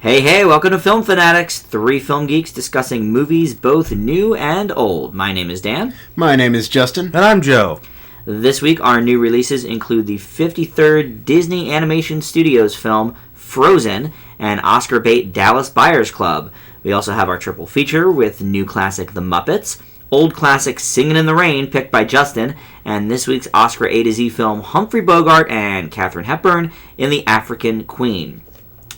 Hey, welcome to Film Fanatics, three film geeks discussing movies both new and old. My name is Dan. My name is Justin. And I'm Joe. This week, our new releases include the 53rd Disney Animation Studios film, Frozen, and Oscar bait Dallas Buyers Club. We also have our triple feature with new classic The Muppets, old classic Singin' in the Rain, picked by Justin, and this week's Oscar A to Z film Humphrey Bogart and Katharine Hepburn in The African Queen.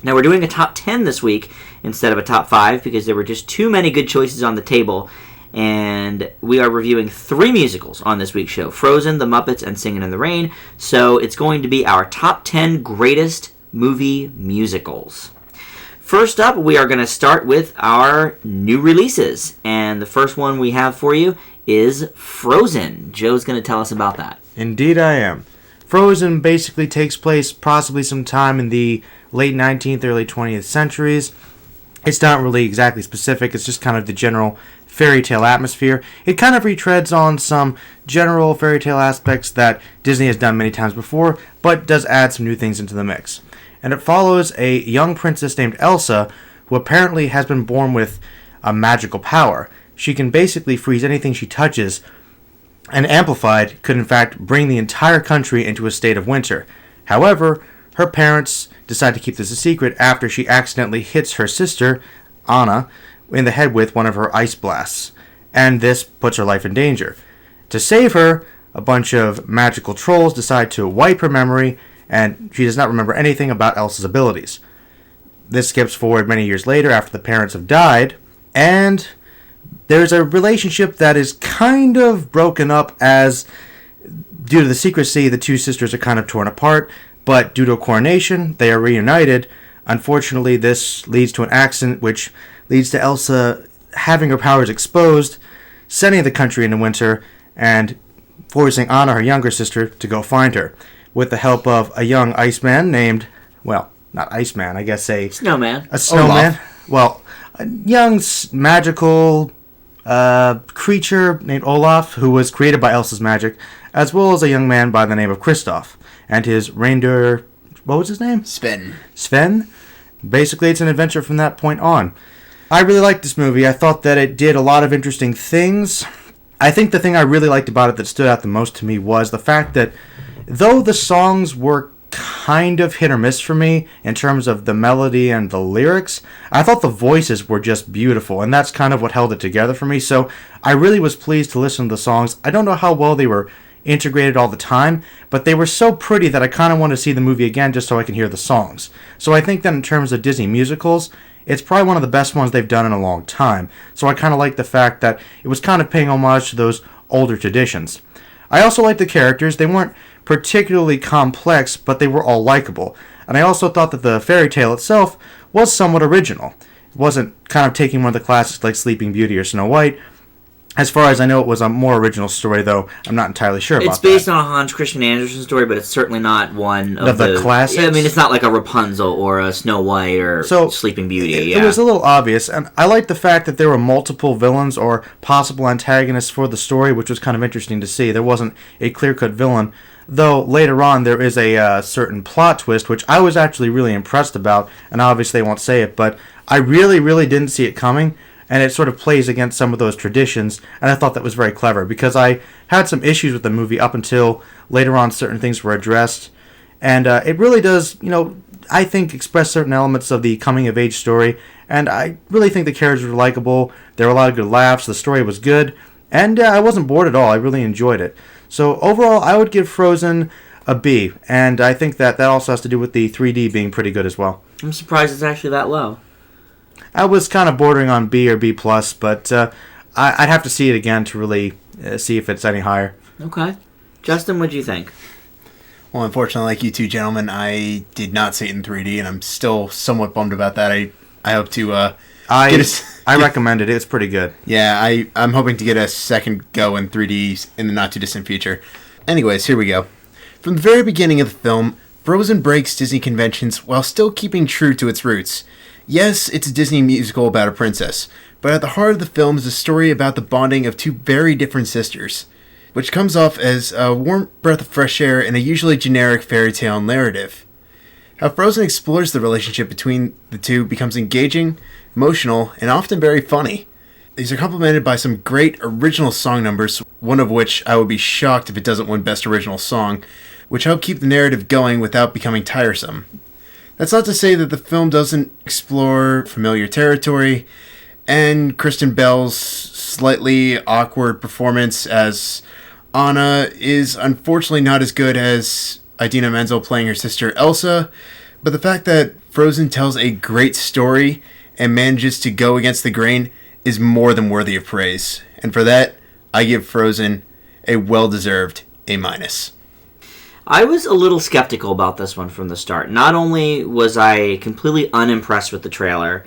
Now, we're doing a top 10 this week instead of a top 5 because there were just too many good choices on the table, and we are reviewing three musicals on this week's show, Frozen, The Muppets, and Singin' in the Rain, so it's going to be our top 10 greatest movie musicals. First up, we are going to start with our new releases, and the first one we have for you is Frozen. Joe's going to tell us about that. Indeed I am. Frozen basically takes place possibly sometime in the late 19th, early 20th centuries. It's not really exactly specific, it's just kind of the general fairy tale atmosphere. It kind of retreads on some general fairy tale aspects that Disney has done many times before, but does add some new things into the mix. And it follows a young princess named Elsa, who apparently has been born with a magical power. She can basically freeze anything she touches, and Amplified could in fact bring the entire country into a state of winter. However, her parents decide to keep this a secret after she accidentally hits her sister, Anna, in the head with one of her ice blasts, and this puts her life in danger. To save her, a bunch of magical trolls decide to wipe her memory, and she does not remember anything about Elsa's abilities. This skips forward many years later after the parents have died, and there's a relationship that is kind of broken up as, due to the secrecy, the two sisters are kind of torn apart, but due to a coronation, they are reunited. Unfortunately, this leads to an accident which leads to Elsa having her powers exposed, sending the country into winter, and forcing Anna, her younger sister, to go find her. With the help of a young Iceman named, well, not Iceman, I guess Snowman. A snowman. Olaf. Well, a young magical creature named Olaf, who was created by Elsa's magic, as well as a young man by the name of Kristoff, and his reindeer, what was his name? Sven. Basically, it's an adventure from that point on. I really liked this movie. I thought that it did a lot of interesting things. I think the thing I really liked about it that stood out the most to me was the fact that though the songs were kind of hit or miss for me in terms of the melody and the lyrics, I thought the voices were just beautiful, and that's kind of what held it together for me. So I really was pleased to listen to the songs. I don't know how well they were integrated all the time, but they were so pretty that I kind of want to see the movie again just so I can hear the songs. So I think that in terms of Disney musicals, it's probably one of the best ones they've done in a long time. So I kind of like the fact that it was kind of paying homage to those older traditions. I also like the characters. They weren't particularly complex, but they were all likable. And I also thought that the fairy tale itself was somewhat original. It wasn't kind of taking one of the classics like Sleeping Beauty or Snow White. As far as I know, it was a more original story, though I'm not entirely sure about that. It's based on a Hans Christian Andersen story, but it's certainly not one of the classics. I mean, it's not like a Rapunzel or a Snow White or Sleeping Beauty. It was a little obvious, and I like the fact that there were multiple villains or possible antagonists for the story, which was kind of interesting to see. There wasn't a clear-cut villain, though later on there is a certain plot twist, which I was actually really impressed about, and obviously I won't say it, but I really, really didn't see it coming. And it sort of plays against some of those traditions, and I thought that was very clever, because I had some issues with the movie up until later on certain things were addressed, and it really does, I think, express certain elements of the coming-of-age story, and I really think the characters were likable, there were a lot of good laughs, the story was good, and I wasn't bored at all, I really enjoyed it. So overall, I would give Frozen a B, and I think that also has to do with the 3D being pretty good as well. I'm surprised it's actually that low. I was kind of bordering on B or B+, but I'd have to see it again to really see if it's any higher. Okay. Justin, what'd you think? Well, unfortunately, like you two gentlemen, I did not see it in 3D, and I'm still somewhat bummed about that. I hope to I recommend it. It's pretty good. Yeah, I'm hoping to get a second go in 3D in the not-too-distant future. Anyways, here we go. From the very beginning of the film, Frozen breaks Disney conventions while still keeping true to its roots. Yes, it's a Disney musical about a princess, but at the heart of the film is a story about the bonding of two very different sisters, which comes off as a warm breath of fresh air in a usually generic fairy tale narrative. How Frozen explores the relationship between the two becomes engaging, emotional, and often very funny. These are complemented by some great original song numbers, one of which I would be shocked if it doesn't win Best Original Song, which help keep the narrative going without becoming tiresome. That's not to say that the film doesn't explore familiar territory, and Kristen Bell's slightly awkward performance as Anna is unfortunately not as good as Idina Menzel playing her sister Elsa, but the fact that Frozen tells a great story and manages to go against the grain is more than worthy of praise. And for that, I give Frozen a well-deserved A-. I was a little skeptical about this one from the start. Not only was I completely unimpressed with the trailer,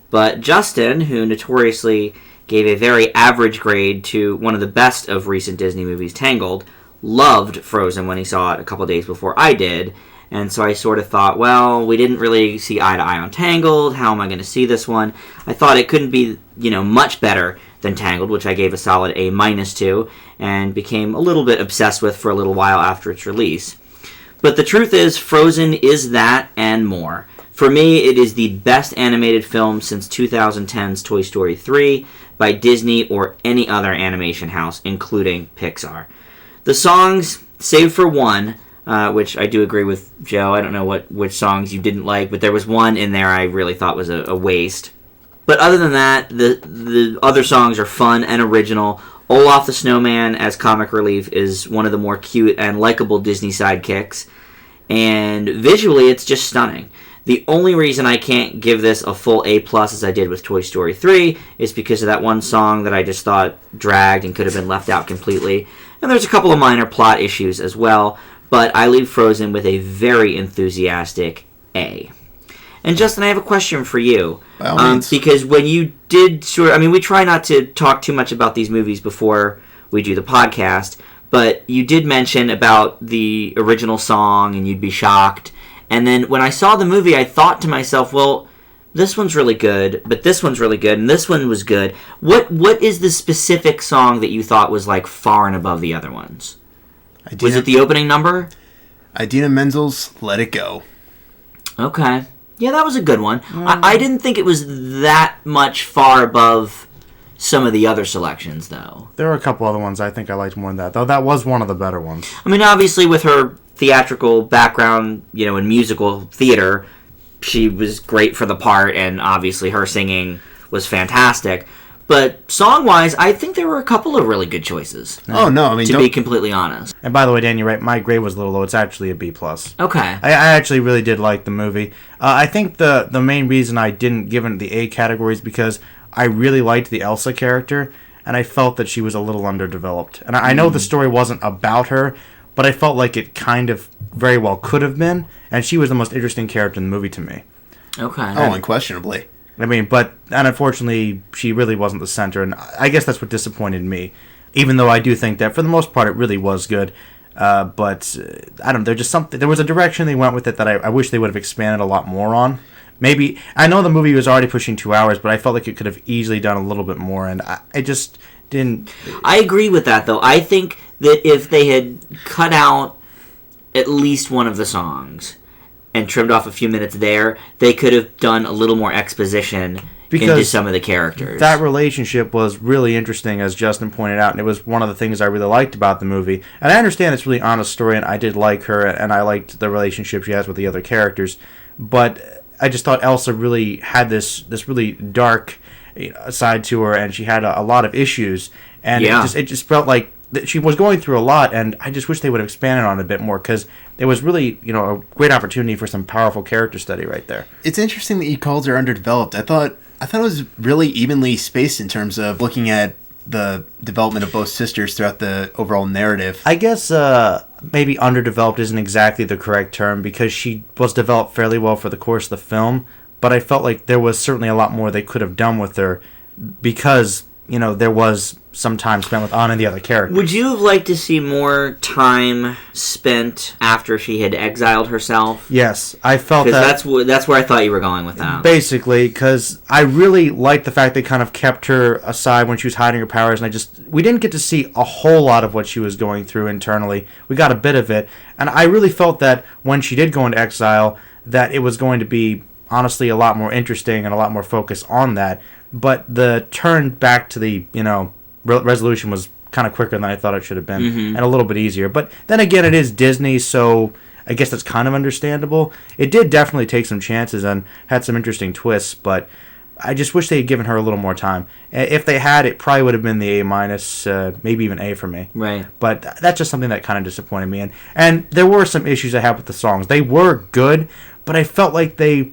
but Justin, who notoriously gave a very average grade to one of the best of recent Disney movies, Tangled, loved Frozen when he saw it a couple days before I did. And so I sort of thought, well, we didn't really see eye to eye on Tangled. How am I going to see this one? I thought it couldn't be, much better than Tangled, which I gave a solid A- to, and became a little bit obsessed with for a little while after its release. But the truth is, Frozen is that and more. For me, it is the best animated film since 2010's Toy Story 3 by Disney or any other animation house, including Pixar. The songs, save for one, which I do agree with Joe. I don't know which songs you didn't like, but there was one in there I really thought was a waste. But other than that, the other songs are fun and original. Olaf the Snowman as comic relief is one of the more cute and likable Disney sidekicks. And visually, it's just stunning. The only reason I can't give this a full A+ as I did with Toy Story 3 is because of that one song that I just thought dragged and could have been left out completely. And there's a couple of minor plot issues as well, but I leave Frozen with a very enthusiastic A. And Justin, I have a question for you. Because when you did we try not to talk too much about these movies before we do the podcast, but you did mention about the original song and you'd be shocked. And then when I saw the movie, I thought to myself, well, this one's really good, but this one's really good, and this one was good. What is the specific song that you thought was like far and above the other ones? Was it the opening number? Idina Menzel's Let It Go. Okay. Yeah, that was a good one. I didn't think it was that much far above some of the other selections, though. There were a couple other ones I think I liked more than that, though that was one of the better ones. I mean, obviously with her theatrical background, in musical theater, she was great for the part, and obviously her singing was fantastic. But song-wise, I think there were a couple of really good choices. Oh, no, to be completely honest. And by the way, Dan, you're right, my grade was a little low. It's actually a B+. Okay. I actually really did like the movie. I think the main reason I didn't give it the A category is because I really liked the Elsa character, and I felt that she was a little underdeveloped. And I know the story wasn't about her, but I felt like it kind of very well could have been, and she was the most interesting character in the movie to me. Okay. Oh, unquestionably. I mean, and unfortunately, she really wasn't the center, and I guess that's what disappointed me. Even though I do think that, for the most part, it really was good. But, I don't know, there was a direction they went with it that I wish they would have expanded a lot more on. Maybe, I know the movie was already pushing 2 hours, but I felt like it could have easily done a little bit more, and I just didn't... I agree with that, though. I think that if they had cut out at least one of the songs and trimmed off a few minutes there, they could have done a little more exposition into some of the characters. That relationship was really interesting, as Justin pointed out, and it was one of the things I really liked about the movie. And I understand it's a really honest story, and I did like her, and I liked the relationship she has with the other characters. But I just thought Elsa really had this really dark side to her, and she had a lot of issues. And it just felt like she was going through a lot, and I just wish they would have expanded on it a bit more, because it was really, a great opportunity for some powerful character study right there. It's interesting that you called her underdeveloped. I thought it was really evenly spaced in terms of looking at the development of both sisters throughout the overall narrative. I guess maybe underdeveloped isn't exactly the correct term, because she was developed fairly well for the course of the film, but I felt like there was certainly a lot more they could have done with her, because there was some time spent with Anna and the other characters. Would you have liked to see more time spent after she had exiled herself? Yes, I felt that. That's where I thought you were going with that. Basically, because I really liked the fact they kind of kept her aside when she was hiding her powers, and we didn't get to see a whole lot of what she was going through internally. We got a bit of it, and I really felt that when she did go into exile, that it was going to be honestly a lot more interesting and a lot more focus on that. But the turn back to the resolution was kind of quicker than I thought it should have been, and a little bit easier. But then again, it is Disney, so I guess that's kind of understandable. It did definitely take some chances and had some interesting twists, but I just wish they had given her a little more time. If they had, it probably would have been the A-, maybe even A for me. Right. But that's just something that kind of disappointed me. And there were some issues I had with the songs. They were good, but I felt like they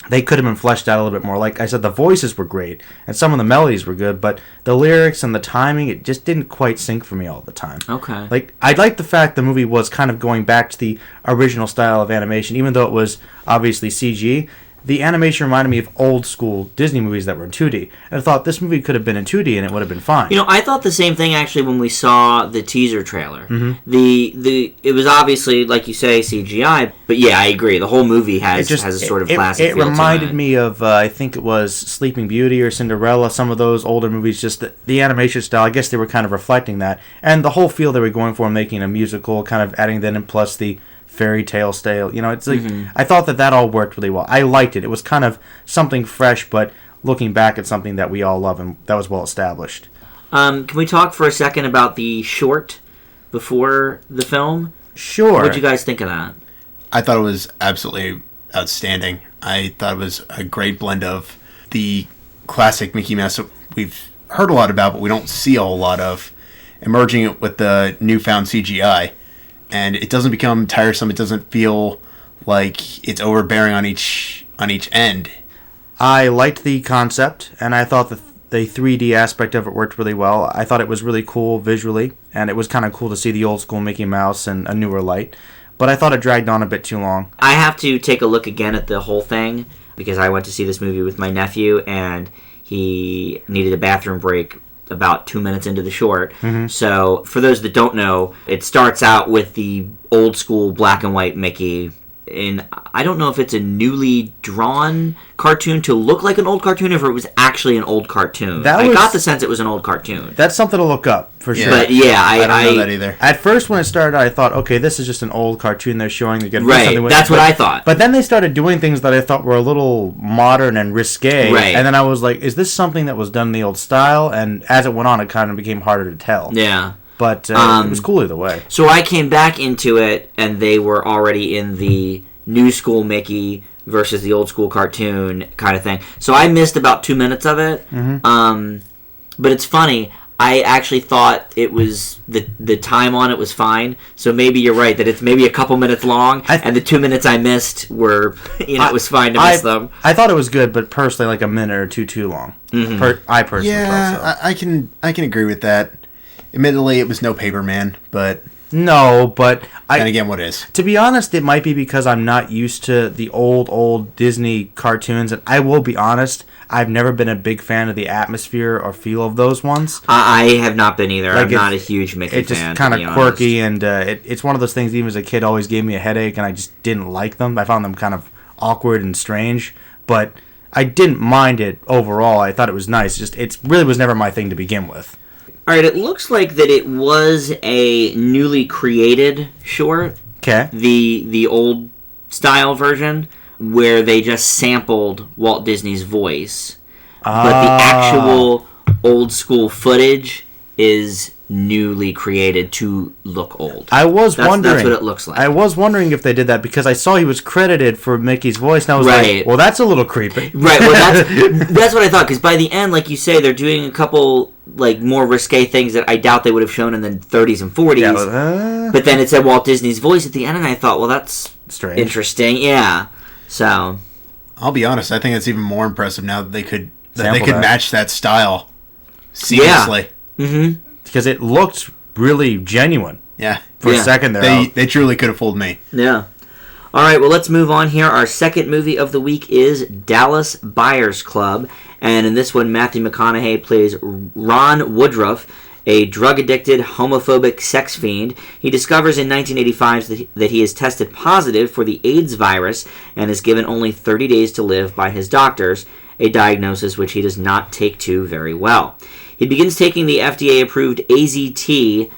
could have been fleshed out a little bit more. Like I said, the voices were great, and some of the melodies were good, but the lyrics and the timing, it just didn't quite sync for me all the time. Okay. Like, I liked the fact the movie was kind of going back to the original style of animation, even though it was obviously CG. The animation reminded me of old school Disney movies that were in 2D. And I thought this movie could have been in 2D and it would have been fine. You know, I thought the same thing actually when we saw the teaser trailer. It was obviously, like you say, CGI, but yeah, I agree. The whole movie has a sort of classic feel to it. It reminded me of, I think it was Sleeping Beauty or Cinderella, some of those older movies, just the animation style. I guess they were kind of reflecting that. And the whole feel they were going for, making a musical, kind of adding that in, plus the fairy tale style. You know, it's like, I thought that all worked really well. I liked it. It was kind of something fresh, but looking back at something that we all love and that was well established. Can we talk for a second about the short before the film? Sure. What did you guys think of that? I thought it was absolutely outstanding. I thought it was a great blend of the classic Mickey Mouse that we've heard a lot about, but we don't see a whole lot of, emerging it with the newfound CGI. And it doesn't become tiresome. It doesn't feel like it's overbearing on each end. I liked the concept, and I thought the 3D aspect of it worked really well. I thought it was really cool visually, and it was kind of cool to see the old school Mickey Mouse in a newer light. But I thought it dragged on a bit too long. I have to take a look again at the whole thing because I went to see this movie with my nephew, and he needed a bathroom break about 2 minutes into the short. So for those that don't know, it starts out with the old school black and white Mickey, and I don't know if it's a newly drawn cartoon to look like an old cartoon or if it was actually an old cartoon. I got the sense it was an old cartoon. That's something to look up for sure. But yeah, I don't know that either. At first when it started, I thought, okay, this is just an old cartoon they're showing. They're gonna do something with that's it. what I thought. But then they started doing things that I thought were a little modern and risque. Right. And then I was like, is this something that was done in the old style? And as it went on, it kind of became harder to tell. Yeah. But it was cool either way. So I came back into it, and they were already in the new school Mickey versus the old school cartoon kind of thing. So I missed about 2 minutes of it. But it's funny. I actually thought it was the time on it was fine. So maybe you're right that it's maybe a couple minutes long, and the 2 minutes I missed were, it was fine to miss them. I thought it was good, but personally, like a minute or two too long. I personally thought so. I can agree with that. Admittedly, it was no Paperman, but no, but and again, what is? To be honest, it might be because I'm not used to the old Disney cartoons, and I will be honest, I've never been a big fan of the atmosphere or feel of those ones. I have not been either. Like I'm not a huge Mickey fan. It's just kind of quirky, and it's one of those things. Even as a kid, always gave me a headache, and I just didn't like them. I found them kind of awkward and strange, but I didn't mind it overall. I thought it was nice. Just it really was never my thing to begin with. All right, it looks like that it was a newly created short. Okay. The old style version where they just sampled Walt Disney's voice. But the actual old school footage is newly created to look old. I was wondering. That's what it looks like. I was wondering if they did that because I saw he was credited for Mickey's voice, and I was like, well, that's a little creepy. Right, well, that's what I thought, because by the end, like you say, they're doing a couple like more risque things that I doubt they would have shown in the 30s and 40s. Yeah, but then it said Walt Disney's voice at the end, and I thought, well, that's strange. Interesting. Yeah. So I'll be honest, I think it's even more impressive now that they could match that style seamlessly. Yeah. Because it looked really genuine. Yeah. For a second there. They truly could have fooled me. Yeah. All right, well, let's move on here. Our second movie of the week is Dallas Buyers Club. And in this one, Matthew McConaughey plays Ron Woodruff, a drug-addicted, homophobic sex fiend. He discovers in 1985 that he is tested positive for the AIDS virus and is given only 30 days to live by his doctors, a diagnosis which he does not take to very well. He begins taking the FDA-approved AZT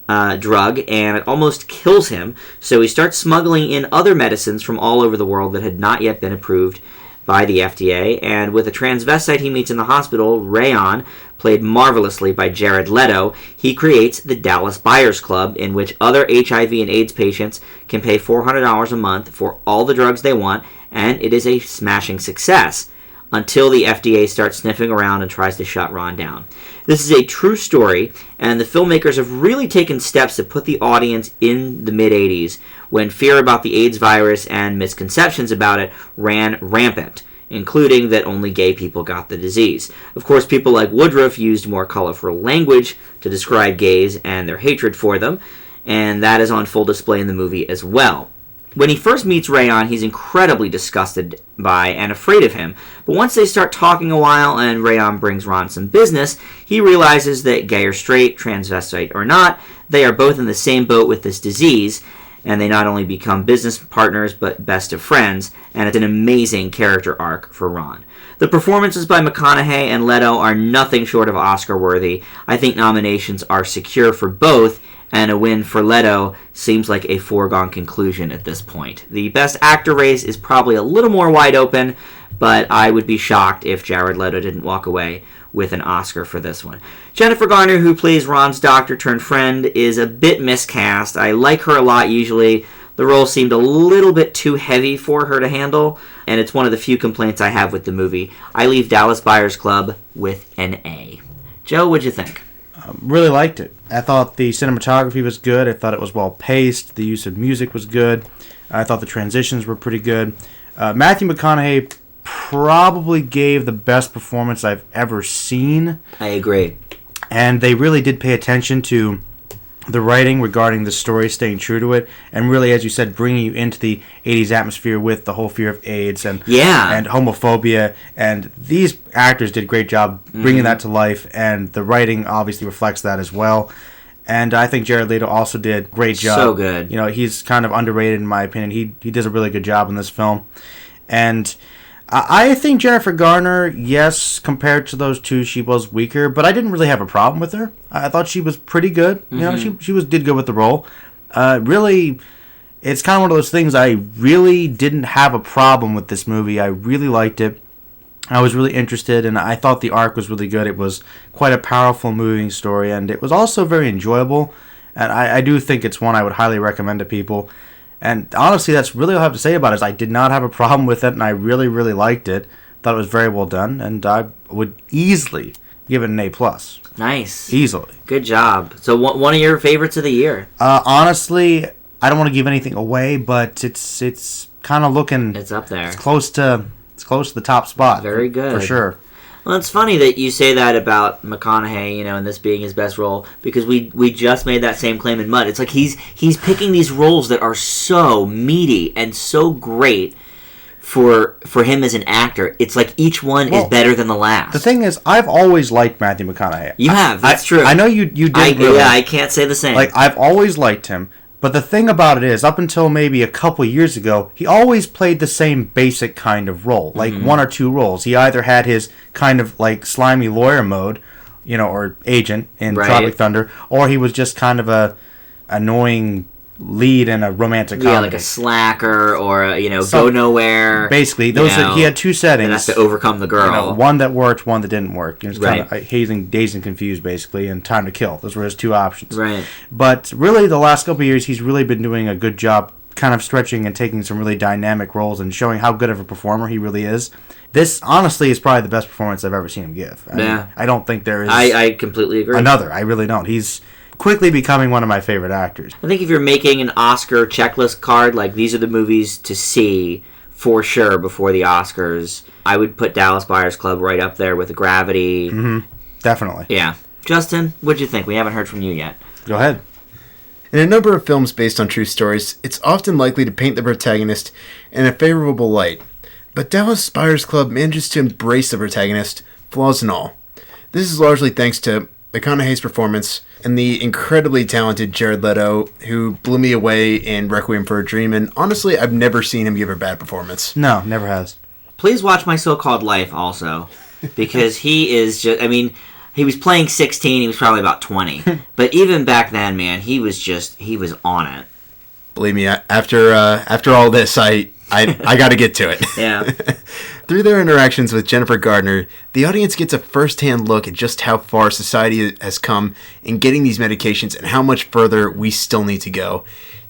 drug, and it almost kills him. So he starts smuggling in other medicines from all over the world that had not yet been approved by the FDA. And with a transvestite he meets in the hospital, Rayon, played marvelously by Jared Leto, he creates the Dallas Buyers Club, in which other HIV and AIDS patients can pay $400 a month for all the drugs they want, and it is a smashing success until the FDA starts sniffing around and tries to shut Ron down. This is a true story, and the filmmakers have really taken steps to put the audience in the mid-'80s, when fear about the AIDS virus and misconceptions about it ran rampant, including that only gay people got the disease. Of course, people like Woodruff used more colorful language to describe gays and their hatred for them, and that is on full display in the movie as well. When he first meets Rayon, he's incredibly disgusted by and afraid of him. But once they start talking a while and Rayon brings Ron some business, he realizes that gay or straight, transvestite or not, they are both in the same boat with this disease, and they not only become business partners but best of friends, and it's an amazing character arc for Ron. The performances by McConaughey and Leto are nothing short of Oscar-worthy. I think nominations are secure for both, and a win for Leto seems like a foregone conclusion at this point. The Best Actor race is probably a little more wide open, but I would be shocked if Jared Leto didn't walk away with an Oscar for this one. Jennifer Garner, who plays Ron's doctor-turned-friend, is a bit miscast. I like her a lot usually. The role seemed a little bit too heavy for her to handle, and it's one of the few complaints I have with the movie. I leave Dallas Buyers Club with an A. Joe, what'd you think? Really liked it. I thought the cinematography was good. I thought it was well paced. The use of music was good. I thought the transitions were pretty good. Matthew McConaughey probably gave the best performance I've ever seen. I agree. And they really did pay attention to the writing regarding the story, staying true to it, and really, as you said, bringing you into the 80s atmosphere with the whole fear of AIDS and homophobia. And these actors did a great job bringing that to life, and the writing obviously reflects that as well. And I think Jared Leto also did a great job. So good. You know, he's kind of underrated in my opinion. He does a really good job in this film. And I think Jennifer Garner, yes, compared to those two, she was weaker, but I didn't really have a problem with her. I thought she was pretty good. You know, she did good with the role. Really, it's kind of one of those things. I really didn't have a problem with this movie. I really liked it. I was really interested, and I thought the arc was really good. It was quite a powerful, moving story, and it was also very enjoyable. And I do think it's one I would highly recommend to people. And honestly, that's really all I have to say about it. Is I did not have a problem with it, and I really, really liked it. Thought it was very well done, and I would easily give it an A+. Nice. Easily. Good job. So one of your favorites of the year? Honestly, I don't want to give anything away, but it's kind of looking... It's up there. It's close to the top spot. Very good. For sure. Well, it's funny that you say that about McConaughey, and this being his best role, because we just made that same claim in Mud. It's like he's picking these roles that are so meaty and so great for him as an actor. It's like each one is better than the last. The thing is, I've always liked Matthew McConaughey. You have, that's true. I know you did. Yeah, I can't say the same. Like, I've always liked him. But the thing about it is, up until maybe a couple years ago, he always played the same basic kind of role, like one or two roles. He either had his kind of like slimy lawyer mode, or agent in Tropic Thunder, or he was just kind of a annoying lead in a romantic comedy. Yeah, like a slacker or go nowhere. Basically, he had two settings. And has to overcome the girl. One that worked, one that didn't work. It was kind of hazing, dazed and confused, basically, and time to kill. Those were his two options. Right. But really, the last couple of years, he's really been doing a good job kind of stretching and taking some really dynamic roles and showing how good of a performer he really is. This, honestly, is probably the best performance I've ever seen him give. I don't think there is... I completely agree. Another. I really don't. He's quickly becoming one of my favorite actors. I think if you're making an Oscar checklist card, like these are the movies to see for sure before the Oscars, I would put Dallas Buyers Club right up there with Gravity. Definitely. Yeah. Justin, what'd you think? We haven't heard from you yet. Go ahead. In a number of films based on true stories, it's often likely to paint the protagonist in a favorable light. But Dallas Buyers Club manages to embrace the protagonist, flaws and all. This is largely thanks to McConaughey's performance and the incredibly talented Jared Leto, who blew me away in Requiem for a Dream, and honestly, I've never seen him give a bad performance. No, never has. Please watch My So-Called Life also, because he is just, He was playing 16. He was probably about 20. But even back then, man, he was on it. Believe me, after all this, I got to get to it. Yeah. Through their interactions with Jennifer Gardner, the audience gets a first-hand look at just how far society has come in getting these medications and how much further we still need to go.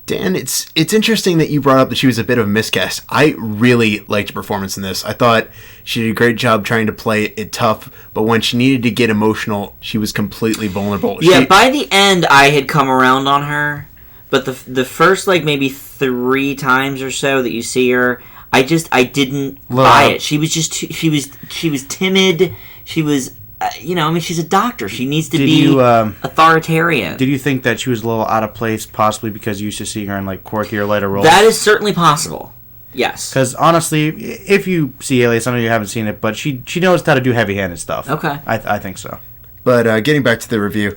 Dan, it's interesting that you brought up that she was a bit of a miscast. I really liked her performance in this. I thought she did a great job trying to play it tough, but when she needed to get emotional, she was completely vulnerable. Yeah, by the end, I had come around on her, but the first, like, maybe 3 times or so that you see her, I didn't buy it. She was just she was timid. She was, she's a doctor. She needs to be authoritarian. Did you think that she was a little out of place, possibly because you used to see her in, like, quirkier, lighter roles? That is certainly possible. Yes. Because, honestly, if you see Alias, I know you haven't seen it, but she knows how to do heavy-handed stuff. Okay. I think so. But getting back to the review,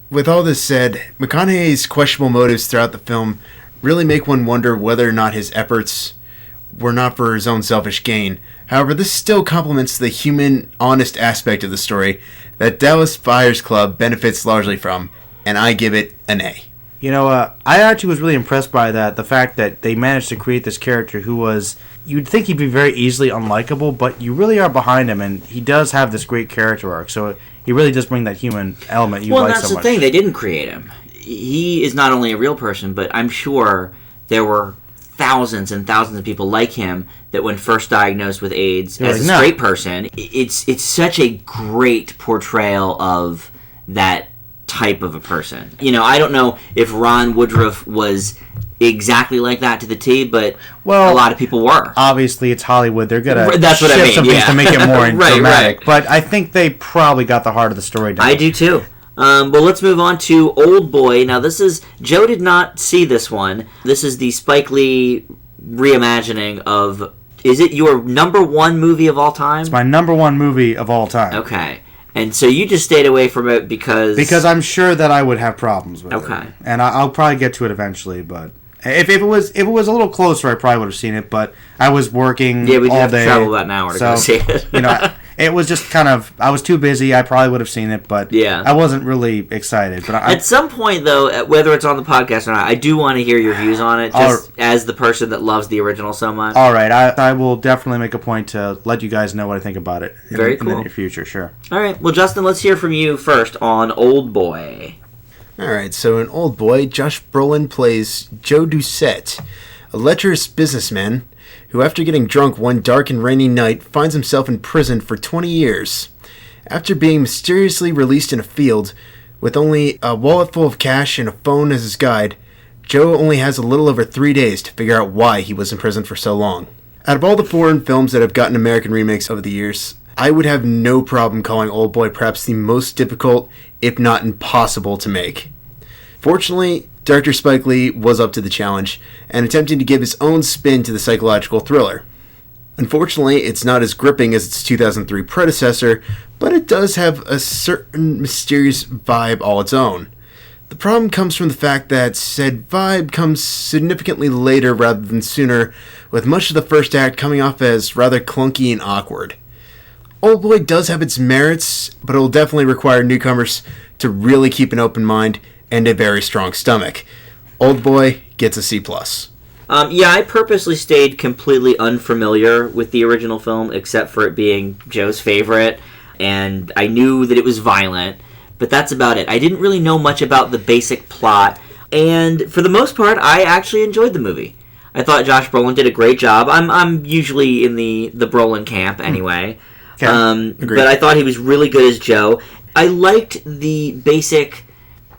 with all this said, McConaughey's questionable motives throughout the film really make one wonder whether or not his efforts were not for his own selfish gain. However, this still complements the human, honest aspect of the story that Dallas Buyers Club benefits largely from, and I give it an A. I actually was really impressed by the fact that they managed to create this character who was, you'd think he'd be very easily unlikable, but you really are behind him, and he does have this great character arc, so he really does bring that human element you like so much. Well, that's the thing, they didn't create him. He is not only a real person, but I'm sure there were thousands and thousands of people like him that when first diagnosed with AIDS as a straight person, it's such a great portrayal of that type of a person. I don't know if Ron Woodruff was exactly like that to the T, but a lot of people were. Obviously, it's Hollywood. They're going to shift some things to make it more dramatic. Right. But I think they probably got the heart of the story down. I do too. Well, let's move on to Oldboy. Now, Joe did not see this one. This is the Spike Lee reimagining of, is it your number 1 movie of all time? It's my number 1 movie of all time. Okay. And so you just stayed away from it because... Because I'm sure that I would have problems with it. Okay. And I'll probably get to it eventually, but... If it was a little closer, I probably would have seen it, but I was working all day. Yeah, we'd have to travel about an hour to go see it. It was just kind of... I was too busy. I probably would have seen it, but I wasn't really excited. But at some point, though, whether it's on the podcast or not, I do want to hear your views on it, just as the person that loves the original so much. All right. I will definitely make a point to let you guys know what I think about it in the near future, sure. All right. Well, Justin, let's hear from you first on Oldboy. Alright, so in Oldboy, Josh Brolin plays Joe Doucette, a lecherous businessman who, after getting drunk one dark and rainy night, finds himself in prison for 20 years. After being mysteriously released in a field, with only a wallet full of cash and a phone as his guide, Joe only has a little over 3 days to figure out why he was in prison for so long. Out of all the foreign films that have gotten American remakes over the years, I would have no problem calling Oldboy perhaps the most difficult, if not impossible, to make. Fortunately, director Spike Lee was up to the challenge and attempting to give his own spin to the psychological thriller. Unfortunately, it's not as gripping as its 2003 predecessor, but it does have a certain mysterious vibe all its own. The problem comes from the fact that said vibe comes significantly later rather than sooner, with much of the first act coming off as rather clunky and awkward. Oldboy does have its merits, but it will definitely require newcomers to really keep an open mind and a very strong stomach. Oldboy gets a C+. I purposely stayed completely unfamiliar with the original film, except for it being Joe's favorite, and I knew that it was violent, but that's about it. I didn't really know much about the basic plot, and for the most part, I actually enjoyed the movie. I thought Josh Brolin did a great job. I'm usually in the Brolin camp anyway, but I thought he was really good as Joe. I liked the basic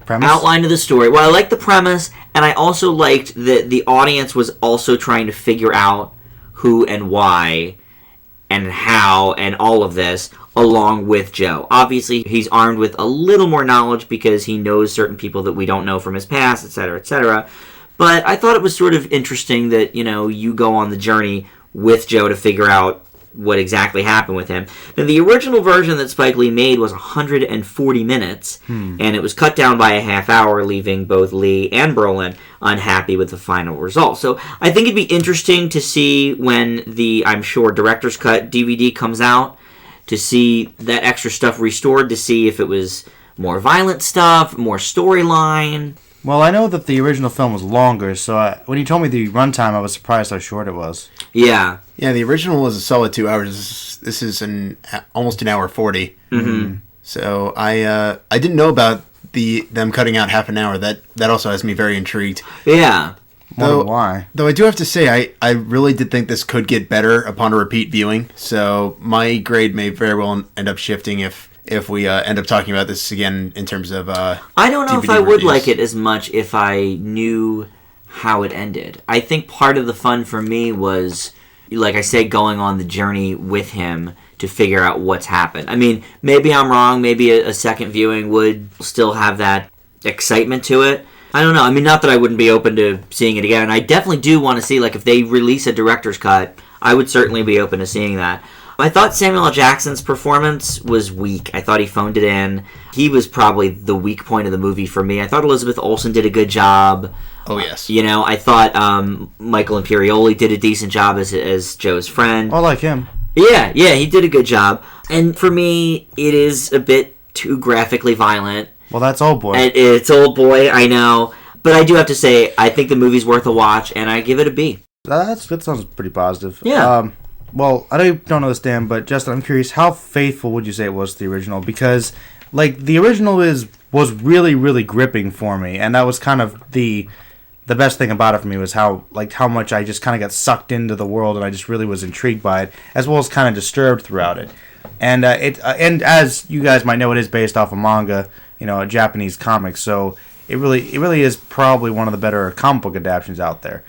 outline of the story. Well, I liked the premise, and I also liked that the audience was also trying to figure out who and why and how and all of this along with Joe. Obviously, he's armed with a little more knowledge because he knows certain people that we don't know from his past, etc., etc. But I thought it was sort of interesting that, you go on the journey with Joe to figure out what exactly happened with him. Now, the original version that Spike Lee made was 140 minutes, and it was cut down by a half hour, leaving both Lee and Brolin unhappy with the final result. So I think it'd be interesting to see when the, I'm sure, director's cut DVD comes out, to see that extra stuff restored, to see if it was more violent stuff, more storyline. Well, I know that the original film was longer, so when you told me the runtime, I was surprised how short it was. Yeah. Yeah, the original was a solid 2 hours. This is almost an hour 40. Mm-hmm. So I didn't know about them cutting out half an hour. That also has me very intrigued. Yeah. Wonder why. Though I do have to say, I really did think this could get better upon a repeat viewing. So my grade may very well end up shifting if we end up talking about this again in terms of I don't know DVD if I would reviews. like it as much if I knew how it ended. I think part of the fun for me was, like I said, going on the journey with him to figure out what's happened. I mean, maybe I'm wrong. Maybe a second viewing would still have that excitement to it. I don't know. I mean, not that I wouldn't be open to seeing it again. I definitely do want to see, like, if they release a director's cut, I would certainly be open to seeing that. I thought Samuel L. Jackson's performance was weak. I thought he phoned it in. He was probably the weak point of the movie for me. I thought Elizabeth Olsen did a good job. Oh, yes. I thought Michael Imperioli did a decent job as Joe's friend. I like him. Yeah, he did a good job. And for me, it is a bit too graphically violent. Well, that's Oldboy. And it's Oldboy, I know. But I do have to say, I think the movie's worth a watch, and I give it a B. That sounds pretty positive. Yeah. Well, I don't know this, Dan, but Justin, I'm curious, how faithful would you say it was to the original? Because, like, the original was really, really gripping for me, and that was kind of the best thing about it for me was how much I just kind of got sucked into the world, and I just really was intrigued by it, as well as kind of disturbed throughout it. And and as you guys might know, it is based off a manga, a Japanese comic, so it really is probably one of the better comic book adaptations out there.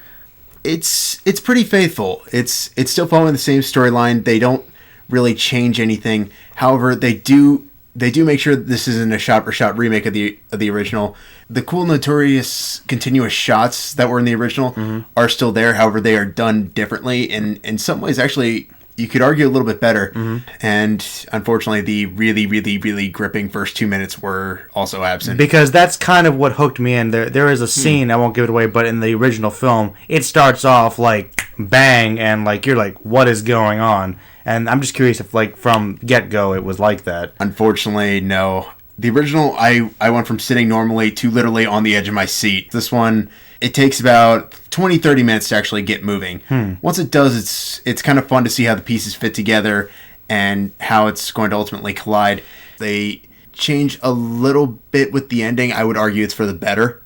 It's pretty faithful. It's still following the same storyline. They don't really change anything. However, they do make sure that this isn't a shot-for-shot remake of the original. The cool, notorious, continuous shots that were in the original are still there. However, they are done differently, and in some ways, actually, you could argue a little bit better. And unfortunately, the really, really, really gripping first 2 minutes were also absent. Because that's kind of what hooked me in. There is a scene, I won't give it away, but in the original film, it starts off like bang, and like you're like, what is going on? And I'm just curious if, like, from get-go, it was like that. Unfortunately, no. The original, I went from sitting normally to literally on the edge of my seat. This one, it takes about 20-30 minutes to actually get moving. Once it does, it's kind of fun to see how the pieces fit together and how it's going to ultimately collide. They change a little bit with the ending. I would argue it's for the better,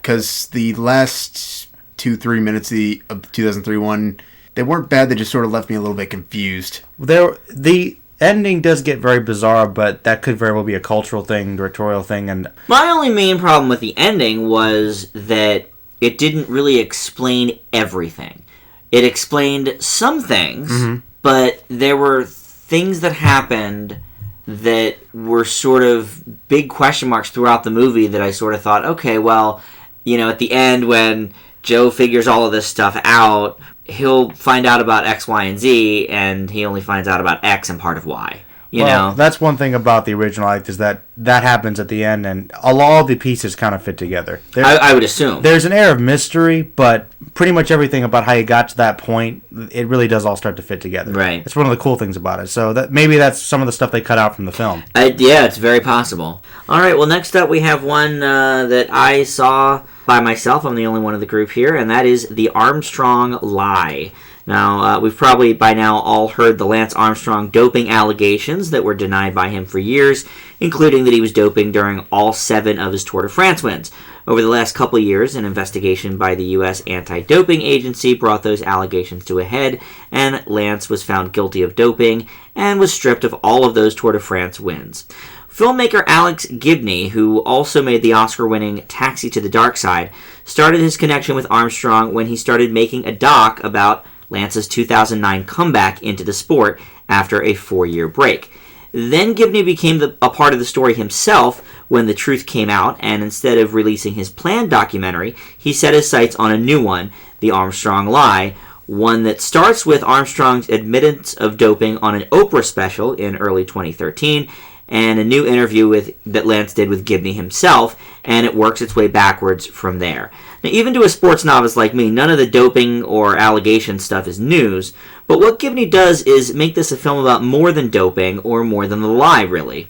because the last 2-3 minutes of the 2003 one, they weren't bad. They just sort of left me a little bit confused. The ending does get very bizarre, but that could very well be a cultural thing, directorial thing. And My only main problem with the ending was that it didn't really explain everything. It explained some things, but there were things that happened that were sort of big question marks throughout the movie that I sort of thought, okay, well, at the end when Joe figures all of this stuff out, he'll find out about X, Y, and Z, and he only finds out about X and part of Y. You know? That's one thing about the original, is that happens at the end, and all the pieces kind of fit together. I would assume. There's an air of mystery, but pretty much everything about how you got to that point, it really does all start to fit together. Right. It's one of the cool things about it. So maybe that's some of the stuff they cut out from the film. Yeah, it's very possible. All right, well, next up we have one that I saw by myself. I'm the only one of the group here, and that is The Armstrong Lie. Now, we've probably by now all heard the Lance Armstrong doping allegations that were denied by him for years, including that he was doping during all 7 of his Tour de France wins. Over the last couple of years, an investigation by the U.S. Anti-Doping Agency brought those allegations to a head, and Lance was found guilty of doping and was stripped of all of those Tour de France wins. Filmmaker Alex Gibney, who also made the Oscar-winning Taxi to the Dark Side, started his connection with Armstrong when he started making a doc about Lance's 2009 comeback into the sport after a 4-year break. Then Gibney became a part of the story himself when the truth came out, and instead of releasing his planned documentary, he set his sights on a new one, The Armstrong Lie, one that starts with Armstrong's admittance of doping on an Oprah special in early 2013, and a new interview that Lance did with Gibney himself, and it works its way backwards from there. Now, even to a sports novice like me, none of the doping or allegation stuff is news, But what Gibney does is make this a film about more than doping or more than the lie, really.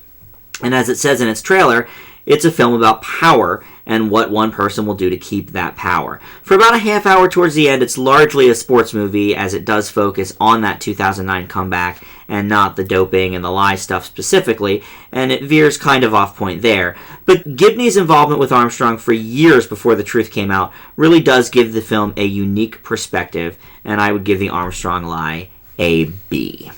And as it says in its trailer, it's a film about power and what one person will do to keep that power. For about a half hour towards the end, it's largely a sports movie, as it does focus on that 2009 comeback and not the doping and the lie stuff specifically, and it veers kind of off point there. But Gibney's involvement with Armstrong for years before the truth came out really does give the film a unique perspective, and I would give the Armstrong Lie a B.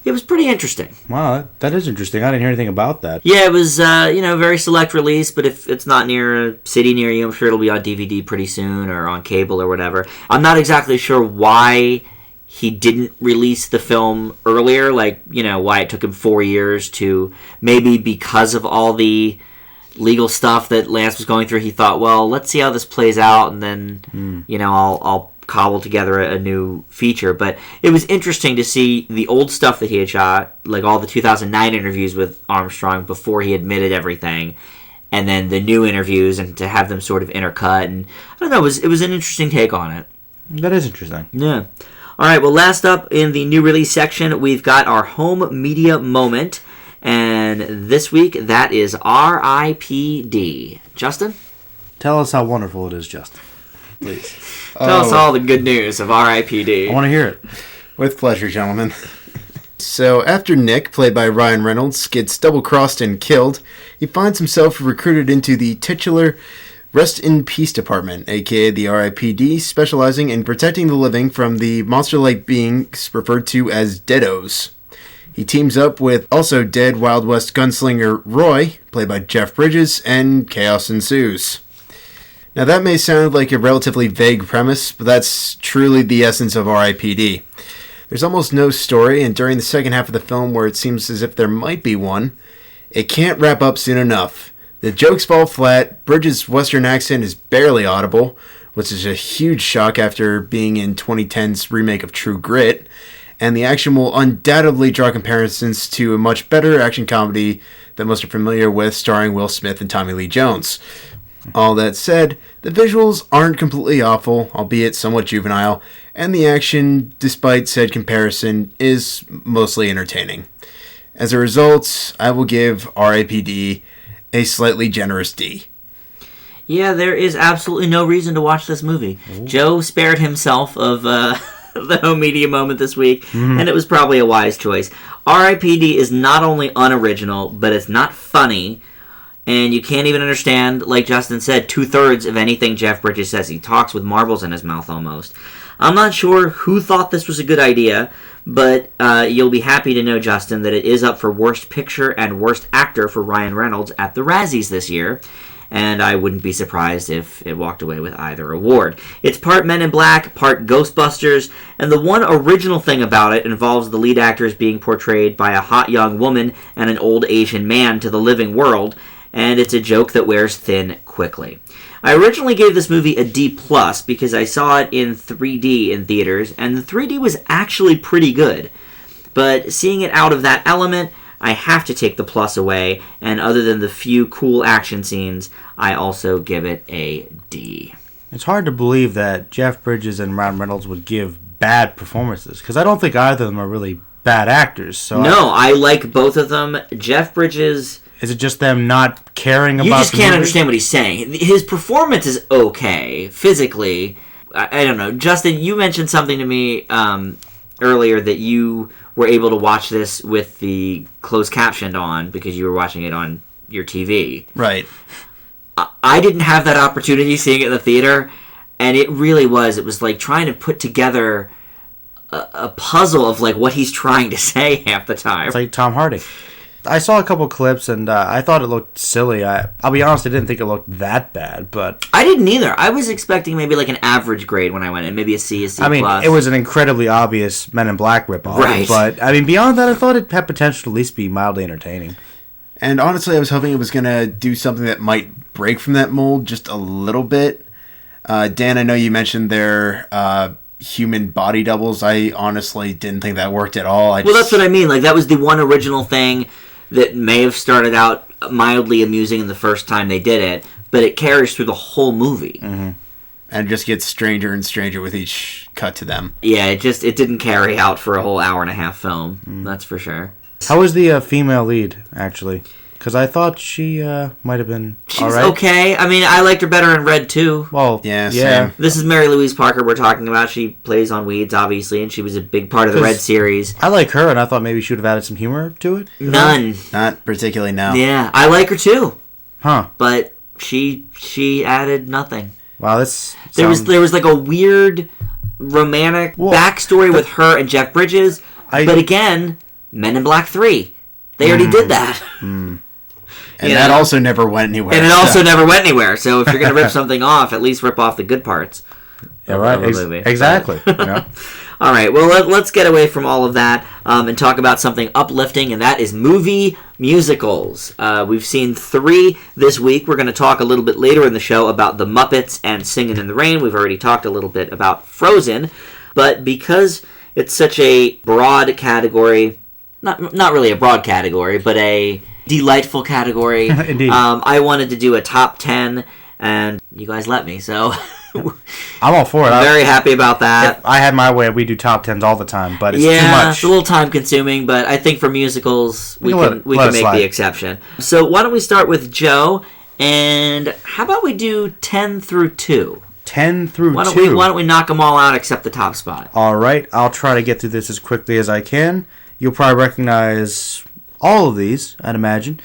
It was pretty interesting. Wow, that is interesting. I didn't hear anything about that. Yeah, it was, very select release, but if it's not near a city near you, I'm sure it'll be on DVD pretty soon or on cable or whatever. I'm not exactly sure why he didn't release the film earlier, why it took him 4 years to, maybe because of all the legal stuff that Lance was going through, he thought, well, let's see how this plays out, and then, I'll cobble together a new feature. But it was interesting to see the old stuff that he had shot, like all the 2009 interviews with Armstrong before he admitted everything, and then the new interviews, and to have them sort of intercut. And I don't know, it was an interesting take on it. That is interesting. Yeah. All right, well, last up in the new release section, we've got our home media moment, and this week that is R.I.P.D. Justin? Tell us how wonderful it is, Justin. Please. Tell us all the good news of R.I.P.D. I want to hear it. With pleasure, gentlemen. So, after Nick, played by Ryan Reynolds, gets double-crossed and killed, he finds himself recruited into the titular Rest in Peace Department, aka the R.I.P.D., specializing in protecting the living from the monster-like beings referred to as Deados. He teams up with also dead Wild West gunslinger Roy, played by Jeff Bridges, and chaos ensues. Now that may sound like a relatively vague premise, but that's truly the essence of R.I.P.D. There's almost no story, and during the second half of the film where it seems as if there might be one, it can't wrap up soon enough. The jokes fall flat, Bridges' Western accent is barely audible, which is a huge shock after being in 2010's remake of True Grit, and the action will undoubtedly draw comparisons to a much better action comedy that most are familiar with, starring Will Smith and Tommy Lee Jones. All that said, the visuals aren't completely awful, albeit somewhat juvenile, and the action, despite said comparison, is mostly entertaining. As a result, I will give R.I.P.D. a slightly generous D. Yeah, there is absolutely no reason to watch this movie. Ooh. Joe spared himself of the home media moment this week, and it was probably a wise choice. R.I.P.D. is not only unoriginal, but it's not funny, and you can't even understand, like Justin said, 2/3 of anything Jeff Bridges says. He talks with marbles in his mouth almost. I'm not sure who thought this was a good idea, but you'll be happy to know, Justin, that it is up for Worst Picture and Worst Actor for Ryan Reynolds at the Razzies this year, and I wouldn't be surprised if it walked away with either award. It's part Men in Black, part Ghostbusters, and the one original thing about it involves the lead actors being portrayed by a hot young woman and an old Asian man to the living world, and it's a joke that wears thin quickly. I originally gave this movie a D+ because I saw it in 3D in theaters, and the 3D was actually pretty good. But seeing it out of that element, I have to take the plus away, and other than the few cool action scenes, I also give it a D. It's hard to believe that Jeff Bridges and Ryan Reynolds would give bad performances, because I don't think either of them are really bad actors. So no, I like both of them. Jeff Bridges... Is it just them not caring about You just the can't movie? understand what he's saying. His performance is okay. Physically, I don't know. Justin, you mentioned something to me earlier that you were able to watch this with the closed captioned on because you were watching it on your TV. Right. I didn't have that opportunity seeing it in the theater, and it really was. It was like trying to put together a puzzle of like what he's trying to say half the time. It's like Tom Hardy. I saw a couple clips, and I thought it looked silly. I'll be honest, I didn't think it looked that bad, but... I didn't either. I was expecting maybe like an average grade when I went in, maybe a C, a C+. I mean, it was an incredibly obvious Men in Black ripoff. Right. But, I mean, beyond that, I thought it had potential to at least be mildly entertaining. And honestly, I was hoping it was going to do something that might break from that mold just a little bit. Dan, I know you mentioned their... human body doubles. I honestly didn't think that worked at all. Well, that's what I mean. Like, that was the one original thing that may have started out mildly amusing in the first time they did it, but it carries through the whole movie. Mm-hmm. And it just gets stranger and stranger with each cut to them. Yeah, it didn't carry out for a whole hour and a half film. That's for sure. How was the female lead, actually? Because I thought she might have been all right. Okay. I mean, I liked her better in Red 2. Well, yeah. yeah. This is Mary Louise Parker we're talking about. She plays on Weeds, obviously, and she was a big part of the Red series. I like her, and I thought maybe she would have added some humor to it. None. Not particularly, no. Yeah, I like her too. Huh. But she added nothing. Wow, this There was like a weird romantic backstory with her and Jeff Bridges. But again, Men in Black 3. They already did that. And that also never went anywhere. And it also never went anywhere. So if you're going to rip something off, at least rip off the good parts. Yeah, right. Exactly. All right. Well, let's get away from all of that and talk about something uplifting, and that is movie musicals. We've seen 3 this week. We're going to talk a little bit later in the show about The Muppets and Singin' in the Rain. We've already talked a little bit about Frozen. But because it's such a broad category, not really a broad category, but a delightful category. Indeed. I wanted to do a top 10, and you guys let me, so I'm all for it. I'm very happy about that. If I had my way, we do top 10s all the time, but it's too much. It's a little time consuming, but I think for musicals we can make slide. the exception. So why don't we start with Joe, and how about we do 10 through 2? 10 through 2. Why don't we knock them all out except the top spot? All right, I'll try to get through this as quickly as I can. You'll probably recognize all of these, I'd imagine.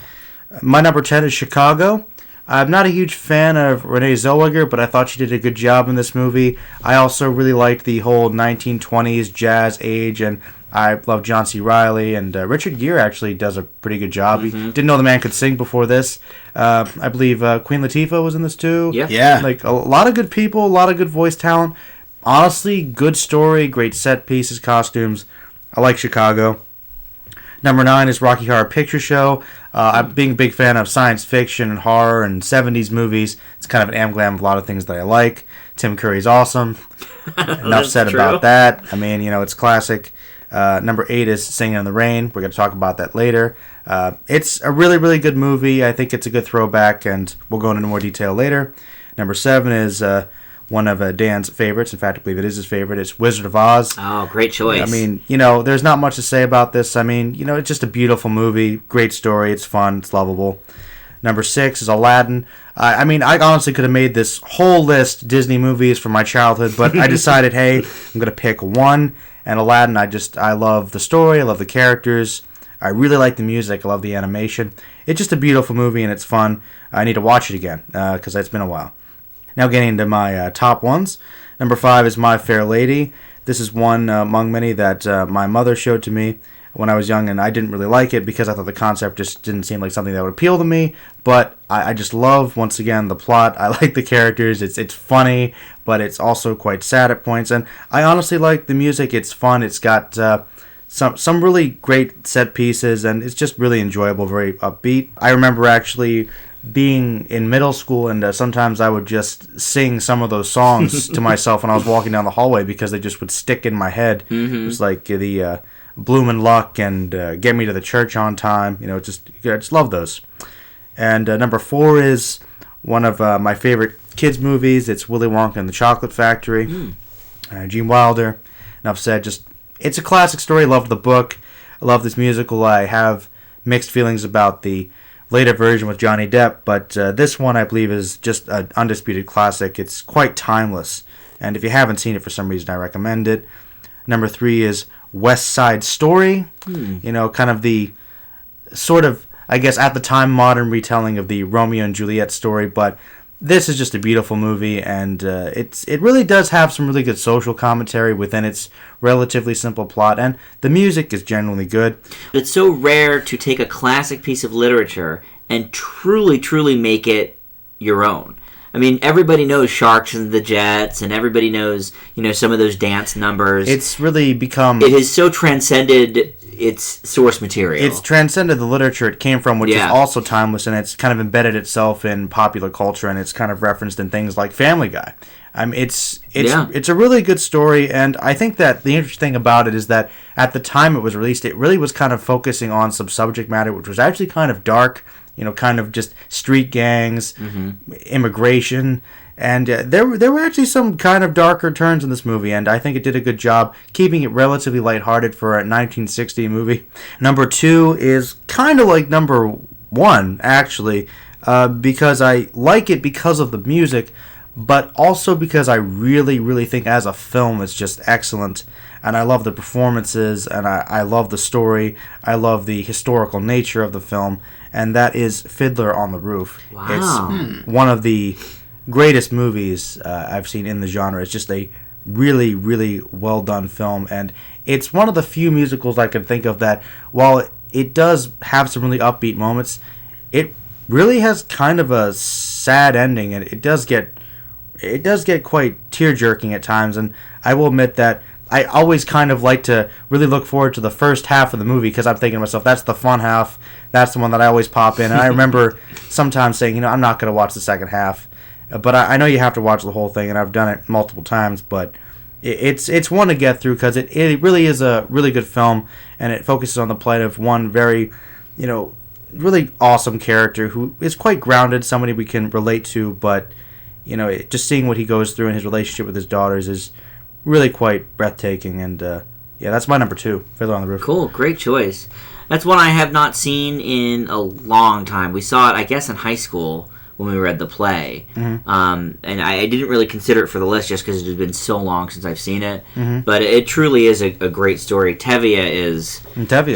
My number 10 is Chicago. I'm not a huge fan of Renee Zellweger, but I thought she did a good job in this movie. I also really liked the whole 1920s jazz age, and I love John C. Reilly, and Richard Gere actually does a pretty good job. Didn't know the man could sing before this. I believe Queen Latifah was in this too. Yeah. Like a lot of good people, a lot of good voice talent. Honestly, good story, great set pieces, costumes. I like Chicago. Number 9 is Rocky Horror Picture Show. I'm being a big fan of science fiction and horror and 70s movies. It's kind of an am-glam of a lot of things that I like. Tim Curry's awesome. Enough said about that. I mean, it's classic. Number 8 is Singin' in the Rain. We're going to talk about that later. It's a really, really good movie. I think it's a good throwback, and we'll go into more detail later. Number 7 is one of Dan's favorites. In fact, I believe it is his favorite. It's Wizard of Oz. Oh, great choice. I mean, there's not much to say about this. I mean, it's just a beautiful movie. Great story. It's fun. It's lovable. Number 6 is Aladdin. I mean, I honestly could have made this whole list Disney movies from my childhood, but I decided, hey, I'm going to pick one. And Aladdin, I love the story. I love the characters. I really like the music. I love the animation. It's just a beautiful movie, and it's fun. I need to watch it again because it's been a while. Now getting into my top ones. Number 5 is My Fair Lady. This is one among many that my mother showed to me when I was young, and I didn't really like it because I thought the concept just didn't seem like something that would appeal to me. But I just love, once again, the plot. I like the characters. It's funny, but it's also quite sad at points. And I honestly like the music. It's fun. It's got some really great set pieces, and it's just really enjoyable, very upbeat. I remember actually being in middle school, and sometimes I would just sing some of those songs to myself when I was walking down the hallway because they just would stick in my head. It was like the Bloomin' Luck and Get Me to the Church on Time. I just love those. And number 4 is one of my favorite kids' movies. It's Willy Wonka and the Chocolate Factory. Gene Wilder. Enough said. It's a classic story. I love the book. I love this musical. I have mixed feelings about the later version with Johnny Depp, but this one I believe is just an undisputed classic. It's quite timeless, and if you haven't seen it for some reason, I recommend it. Number 3 is West Side Story. Kind of the sort of, I guess, at the time, modern retelling of the Romeo and Juliet story, but this is just a beautiful movie, and it really does have some really good social commentary within its relatively simple plot, and the music is generally good. It's so rare to take a classic piece of literature and truly, truly make it your own. I mean, everybody knows Sharks and the Jets, and everybody knows, some of those dance numbers. It's really become... It has so transcended its source material. It's transcended the literature it came from, which is also timeless, and it's kind of embedded itself in popular culture, and it's kind of referenced in things like Family Guy. It's a really good story, and I think that the interesting thing about it is that at the time it was released, it really was kind of focusing on some subject matter which was actually kind of dark, kind of just street gangs, immigration, And there were actually some kind of darker turns in this movie, and I think it did a good job keeping it relatively lighthearted for a 1960 movie. Number 2 is kind of like number 1, actually, because I like it because of the music, but also because I really, really think as a film it's just excellent. And I love the performances, and I love the story. I love the historical nature of the film, and that is Fiddler on the Roof. Wow. It's one of the greatest movies I've seen in the genre. It's just a really, really well done film, and it's one of the few musicals I can think of that, while it does have some really upbeat moments, it really has kind of a sad ending, and it does get quite tear-jerking at times. And I will admit that I always kind of like to really look forward to the first half of the movie, because I'm thinking to myself, that's the fun half, that's the one that I always pop in. And I remember sometimes saying, I'm not going to watch the second half. But I know you have to watch the whole thing, and I've done it multiple times. But it's one to get through, because it really is a really good film, and it focuses on the plight of one very, really awesome character who is quite grounded, somebody we can relate to. But just seeing what he goes through in his relationship with his daughters is really quite breathtaking. And that's my number 2, Fiddler on the Roof. Cool, great choice. That's one I have not seen in a long time. We saw it, I guess, in high school when we read the play. Mm-hmm. And I didn't really consider it for the list just because it had been so long since I've seen it. Mm-hmm. But it truly is a great story. Tevye is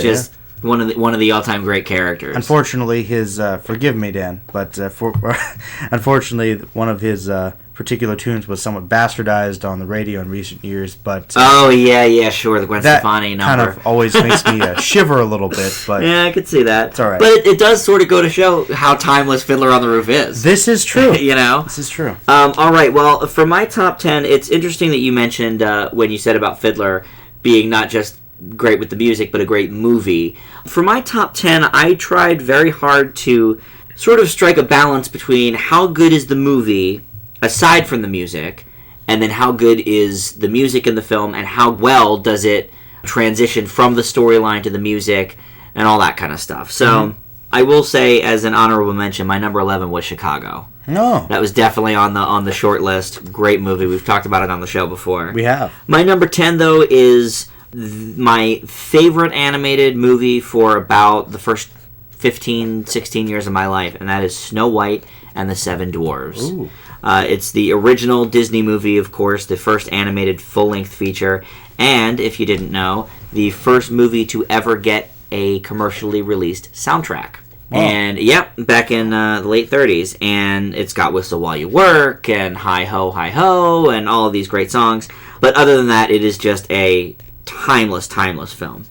just one of the all-time great characters. Unfortunately, his forgive me, Dan, but unfortunately, one of his particular tunes was somewhat bastardized on the radio in recent years. But sure, the Gwen Stefani number kind of always makes me shiver a little bit. But yeah, I could see that. It's all right. But it does sort of go to show how timeless Fiddler on the Roof is. This is true. This is true. All right. Well, for my top 10, it's interesting that you mentioned when you said about Fiddler being not just great with the music, but a great movie. For my top 10, I tried very hard to sort of strike a balance between how good is the movie aside from the music, and then how good is the music in the film, and how well does it transition from the storyline to the music and all that kind of stuff. So I will say, as an honorable mention, my number 11 was Chicago. No, that was definitely on the short list. Great movie. We've talked about it on the show before. We have. My number 10, though, is my favorite animated movie for about the first 15, 16 years of my life, and that is Snow White and the Seven Dwarfs. Ooh. It's the original Disney movie, of course, the first animated full-length feature, and, if you didn't know, the first movie to ever get a commercially released soundtrack. Oh. And, back in the late 30s, and it's got Whistle While You Work, and Hi Ho, and all of these great songs. But other than that, it is just a timeless film.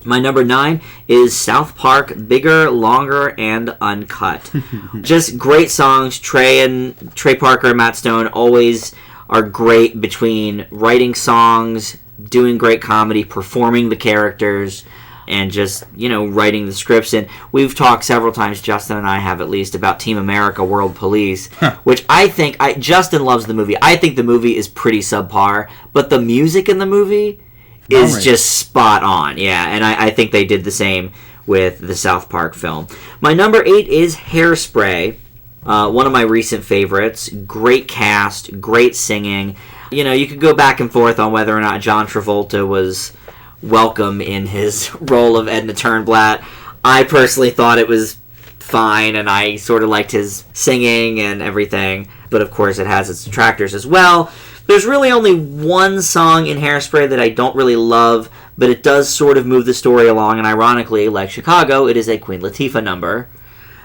My number 9 is South Park, Bigger, Longer, and Uncut. Just great songs. Trey Parker and Matt Stone always are great between writing songs, doing great comedy, performing the characters, and just, writing the scripts. And we've talked several times, Justin and I have at least, about Team America World Police, which I think, Justin loves the movie. I think the movie is pretty subpar, but the music in the movie is just spot on, and I think they did the same with the South Park film. My number 8 is Hairspray, one of my recent favorites. Great cast, great singing. You could go back and forth on whether or not John Travolta was welcome in his role of Edna Turnblatt. I personally thought it was fine, and I sort of liked his singing and everything, but of course it has its detractors as well. There's really only one song in Hairspray that I don't really love, but it does sort of move the story along, and ironically, like Chicago, it is a Queen Latifah number.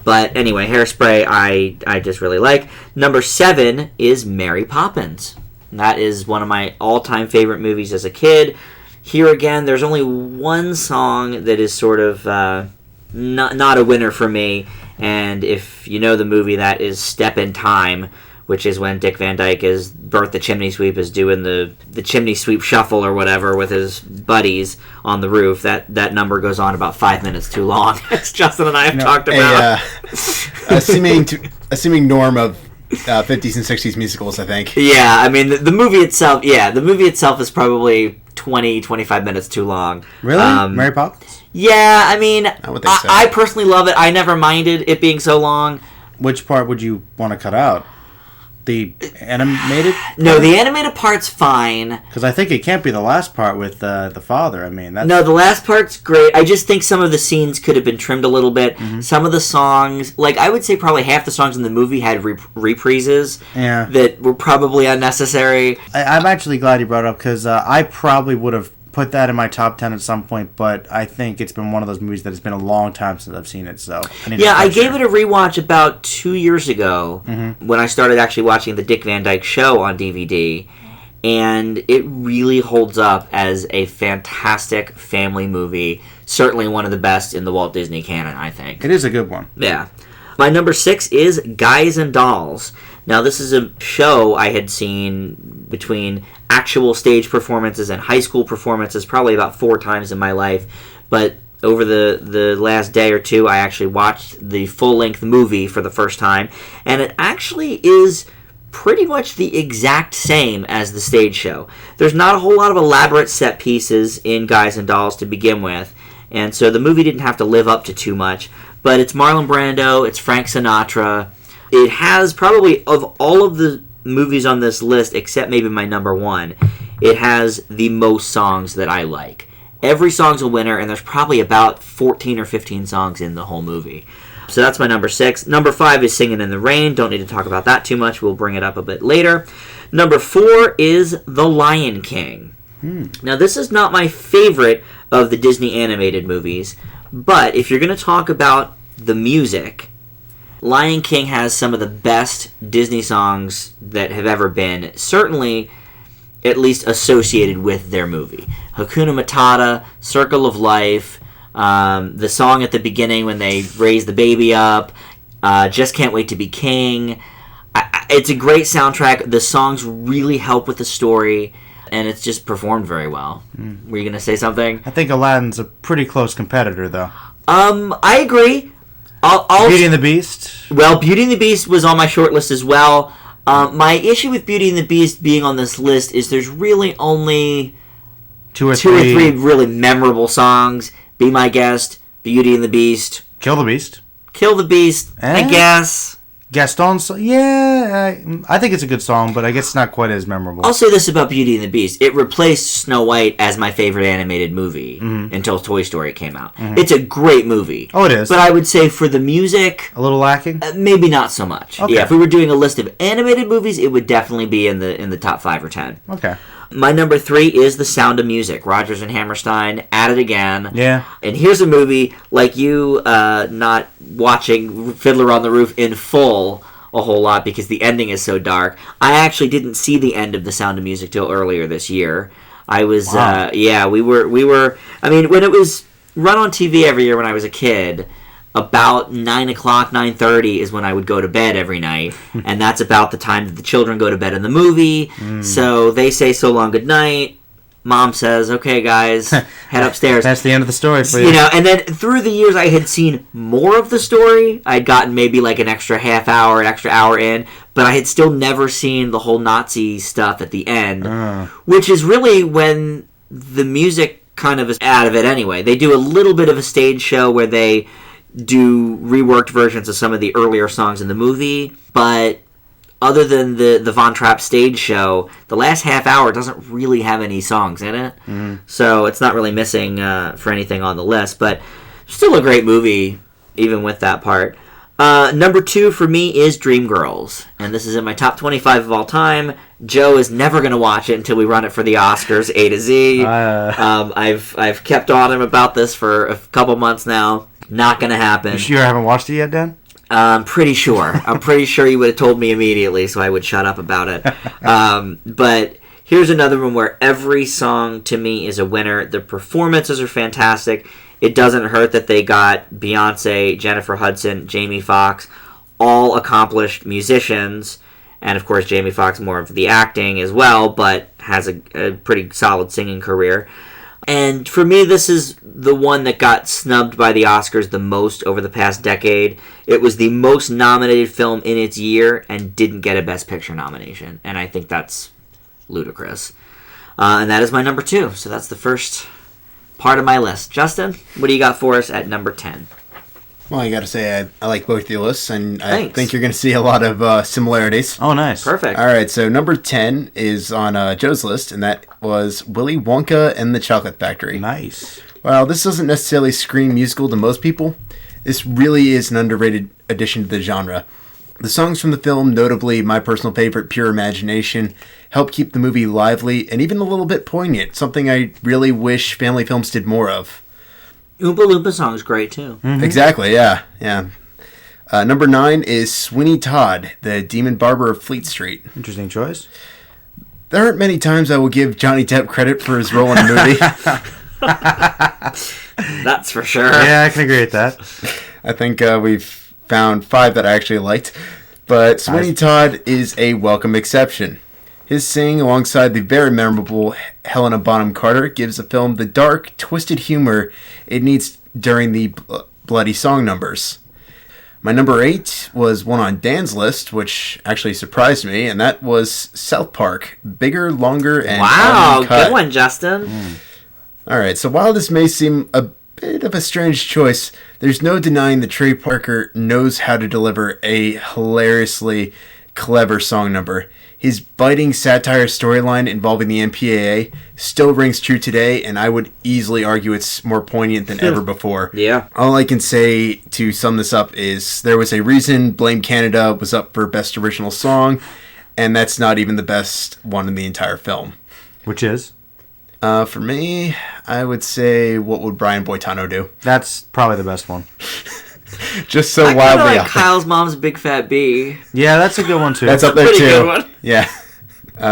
But anyway, Hairspray I just really like. Number 7 is Mary Poppins. That is one of my all-time favorite movies as a kid. Here again, there's only one song that is sort of not a winner for me, and if you know the movie, that is Step in Time, which is when Dick Van Dyke is Bert the Chimney Sweep is doing the chimney sweep shuffle or whatever with his buddies on the roof. That number goes on about 5 minutes too long, as Justin and I have talked about. A seeming norm of 50s and 60s musicals, I think. Yeah, I mean, the movie itself is probably 20, 25 minutes too long. Really? Mary Poppins? Yeah, I mean, I personally love it. I never minded it being so long. Which part would you want to cut out? The animated? No, the animated part's fine. Because I think it can't be the last part with the father. I mean, that's... No, the last part's great. I just think some of the scenes could have been trimmed a little bit. Mm-hmm. Some of the songs, like I would say probably half the songs in the movie had reprises that were probably unnecessary. I'm actually glad you brought it up because I probably would have put that in my top 10 at some point, but I think it's been one of those movies that it's been a long time since I've seen it, so... I gave it a rewatch about 2 years ago when I started actually watching the Dick Van Dyke Show on DVD, and it really holds up as a fantastic family movie. Certainly one of the best in the Walt Disney canon, I think. It is a good one. Yeah. My number 6 is Guys and Dolls. Now, this is a show I had seen between actual stage performances and high school performances probably about 4 times in my life. But over the last day or two, I actually watched the full-length movie for the first time. And it actually is pretty much the exact same as the stage show. There's not a whole lot of elaborate set pieces in Guys and Dolls to begin with. And so the movie didn't have to live up to too much. But it's Marlon Brando, it's Frank Sinatra. It has probably, of all of the movies on this list, except maybe my number 1, it has the most songs that I like. Every song's a winner, and there's probably about 14 or 15 songs in the whole movie. So that's my number 6. Number 5 is Singin' in the Rain. Don't need to talk about that too much. We'll bring it up a bit later. Number 4 is The Lion King. Now, this is not my favorite of the Disney animated movies, but if you're going to talk about the music, Lion King has some of the best Disney songs that have ever been, certainly at least associated with their movie. Hakuna Matata, Circle of Life, the song at the beginning when they raise the baby up, Just Can't Wait to Be King. It's a great soundtrack. The songs really help with the story, and it's just performed very well. Were you going to say something? I think Aladdin's a pretty close competitor, though. I agree. Beauty and the Beast? Well, Beauty and the Beast was on my short list as well. My issue with Beauty and the Beast being on this list is there's really only two or three really memorable songs. Be My Guest, Beauty and the Beast. Kill the Beast. Kill the Beast, I guess. Gaston's, I think it's a good song, but I guess it's not quite as memorable. I'll say this about Beauty and the Beast. It replaced Snow White as my favorite animated movie until Toy Story came out. It's a great movie. Oh, it is. But I would say for the music... A little lacking? Maybe not so much. Okay. Yeah, if we were doing a list of animated movies, it would definitely be in the top 5 or 10. Okay. My number 3 is The Sound of Music. Rodgers and Hammerstein, at it again. Yeah. And here's a movie, like you not watching Fiddler on the Roof in full a whole lot because the ending is so dark. I actually didn't see the end of The Sound of Music till earlier this year. I was, wow. We were, I mean, when it was run on TV every year when I was a kid, about 9 o'clock, 9:30 is when I would go to bed every night. And that's about the time that the children go to bed in the movie. So they say so long, good night. Mom says, okay, guys, head upstairs. That's the end of the story for you. You know, and then through the years, I had seen more of the story. I'd gotten maybe like an extra half hour, an extra hour in, but I had still never seen the whole Nazi stuff at the end, which is really when the music kind of is out of it anyway. They do a little bit of a stage show where they do reworked versions of some of the earlier songs in the movie, but other than the Von Trapp stage show, the last half hour doesn't really have any songs in it. So it's not really missing for anything on the list, but still a great movie, even with that part. Number 2 for me is Dreamgirls, and this is in my top 25 of all time. Joe is never going to watch it until we run it for the Oscars, A to Z. I've kept on him about this for a couple months now. Not going to happen. You sure you haven't watched it yet, Dan? I'm pretty sure. I'm pretty sure you would have told me immediately, so I would shut up about it. But here's another one where every song to me is a winner. The performances are fantastic. It doesn't hurt that they got Beyonce, Jennifer Hudson, Jamie Foxx, all accomplished musicians. And of course, Jamie Foxx more of the acting as well, but has a pretty solid singing career. And for me, this is the one that got snubbed by the Oscars the most over the past decade. It was the most nominated film in its year and didn't get a Best Picture nomination. And I think that's ludicrous. And that is my number 2. So that's the first part of my list. Justin, what do you got for us at number 10? Well, I gotta say, I like both your lists, and I Thanks. think you're gonna see a lot of similarities. Oh, nice. Perfect. All right, so number 10 is on Joe's list, and that was Willy Wonka and the Chocolate Factory. Nice. While this doesn't necessarily scream musical to most people, this really is an underrated addition to the genre. The songs from the film, notably my personal favorite, Pure Imagination, help keep the movie lively and even a little bit poignant, something I really wish family films did more of. Oompa Loompa song's great, too. Mm-hmm. Exactly, yeah. Number 9 is Sweeney Todd, the Demon Barber of Fleet Street. Interesting choice. There aren't many times I will give Johnny Depp credit for his role in a movie. That's for sure. Yeah, I can agree with that. I think we've found 5 that I actually liked. But Sweeney Todd is a welcome exception. His singing alongside the very memorable Helena Bonham Carter gives the film the dark, twisted humor it needs during the bloody song numbers. My number 8 was one on Dan's list, which actually surprised me, and that was South Park. Bigger, longer, and Wow, uncut. good one, Justin. Alright, so while this may seem a bit of a strange choice, there's no denying that Trey Parker knows how to deliver a hilariously clever song number. His biting satire storyline involving the MPAA still rings true today, and I would easily argue it's more poignant than ever before. Yeah. All I can say to sum this up is there was a reason Blame Canada was up for Best Original Song, and that's not even the best one in the entire film. Which is? For me, I would say, what would Brian Boitano do? That's probably the best one. Just so I kind of wildly like out there. Kyle's Mom's Big Fat Bee. Yeah, that's a good one, too. That's up there Pretty too. good one. Yeah.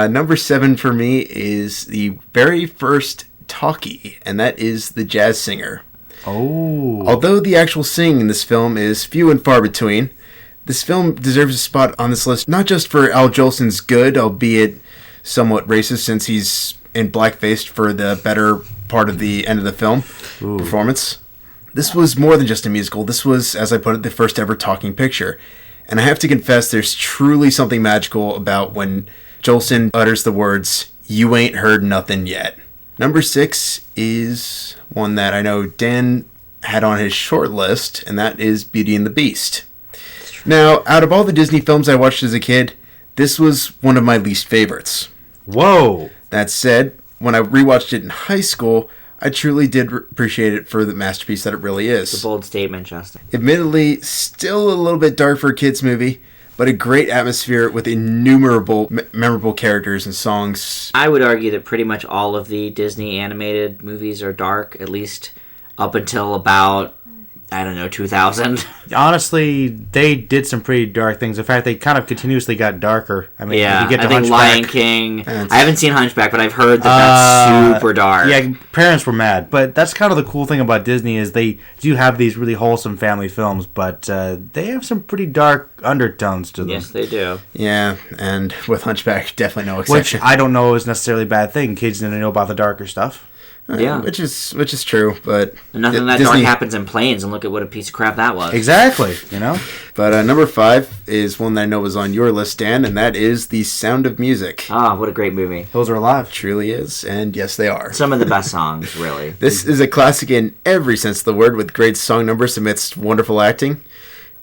Number 7 for me is the very first talkie, and that is The Jazz Singer. Oh. Although the actual singing in this film is few and far between, this film deserves a spot on this list not just for Al Jolson's good, albeit somewhat racist since he's in blackface for the better part of the end of the film performance. This was more than just a musical. This was, as I put it, the first ever talking picture. And I have to confess, there's truly something magical about when Jolson utters the words, "You ain't heard nothing yet." Number 6 is one that I know Dan had on his short list, and that is Beauty and the Beast. Now, out of all the Disney films I watched as a kid, this was one of my least favorites. Whoa. That said, when I rewatched it in high school, I truly did appreciate it for the masterpiece that it really It's a is. bold statement, Justin. Admittedly, still a little bit dark for a kid's movie, but a great atmosphere with innumerable memorable characters and songs. I would argue that pretty much all of the Disney animated movies are dark, at least up until about, 2000. Honestly, they did some pretty dark things. In fact, they kind of continuously got darker. I mean, Yeah, you get to I think Hunchback. Lion King. It's- I haven't seen Hunchback, but I've heard that that's super dark. Yeah, parents were mad. But that's kind of the cool thing about Disney is they do have these really wholesome family films, but they have some pretty dark undertones to them. Yes, they do. Yeah, and with Hunchback, definitely no Which exception. I don't know is necessarily a bad thing. Kids need to know about the darker stuff. Yeah. which is true, but And nothing that dark happens in Planes, and look at what a piece of crap that was. Exactly, you know? But number 5 is one that I know was on your list, Dan, and that is The Sound of Music. Ah, what a great movie. Those are alive. Truly is, and yes, they are. Some of the best songs, really. This is a classic in every sense of the word, with great song numbers amidst wonderful acting.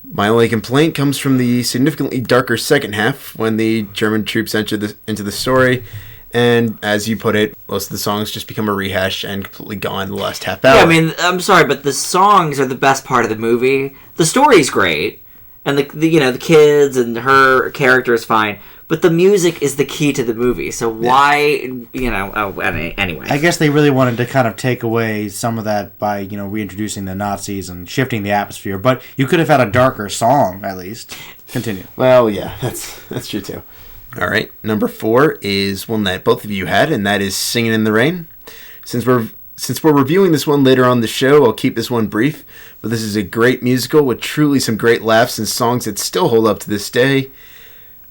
My only complaint comes from the significantly darker second half, when the German troops enter into the story, and as you put it, most of the songs just become a rehash and completely gone in the last half hour. Yeah, I mean, I'm sorry, but the songs are the best part of the movie. The story's great, and the kids and her character is fine, but the music is the key to the movie. So why, anyway. I guess they really wanted to kind of take away some of that by, reintroducing the Nazis and shifting the atmosphere. But you could have had a darker song, at least. Continue. Well, yeah, that's true too. All right, number 4 is one that both of you had, and that is Singin' in the Rain. Since we're reviewing this one later on the show, I'll keep this one brief, but this is a great musical with truly some great laughs and songs that still hold up to this day.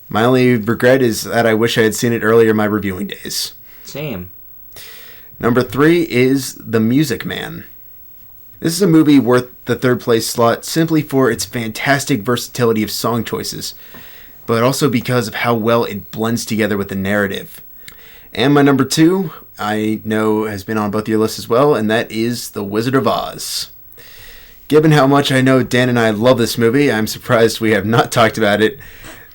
My only regret is that I wish I had seen it earlier in my reviewing days. Same. Number 3 is The Music Man. This is a movie worth the 3rd place slot simply for its fantastic versatility of song choices, but also because of how well it blends together with the narrative. And my number 2, I know has been on both your lists as well, and that is The Wizard of Oz. Given how much I know Dan and I love this movie, I'm surprised we have not talked about it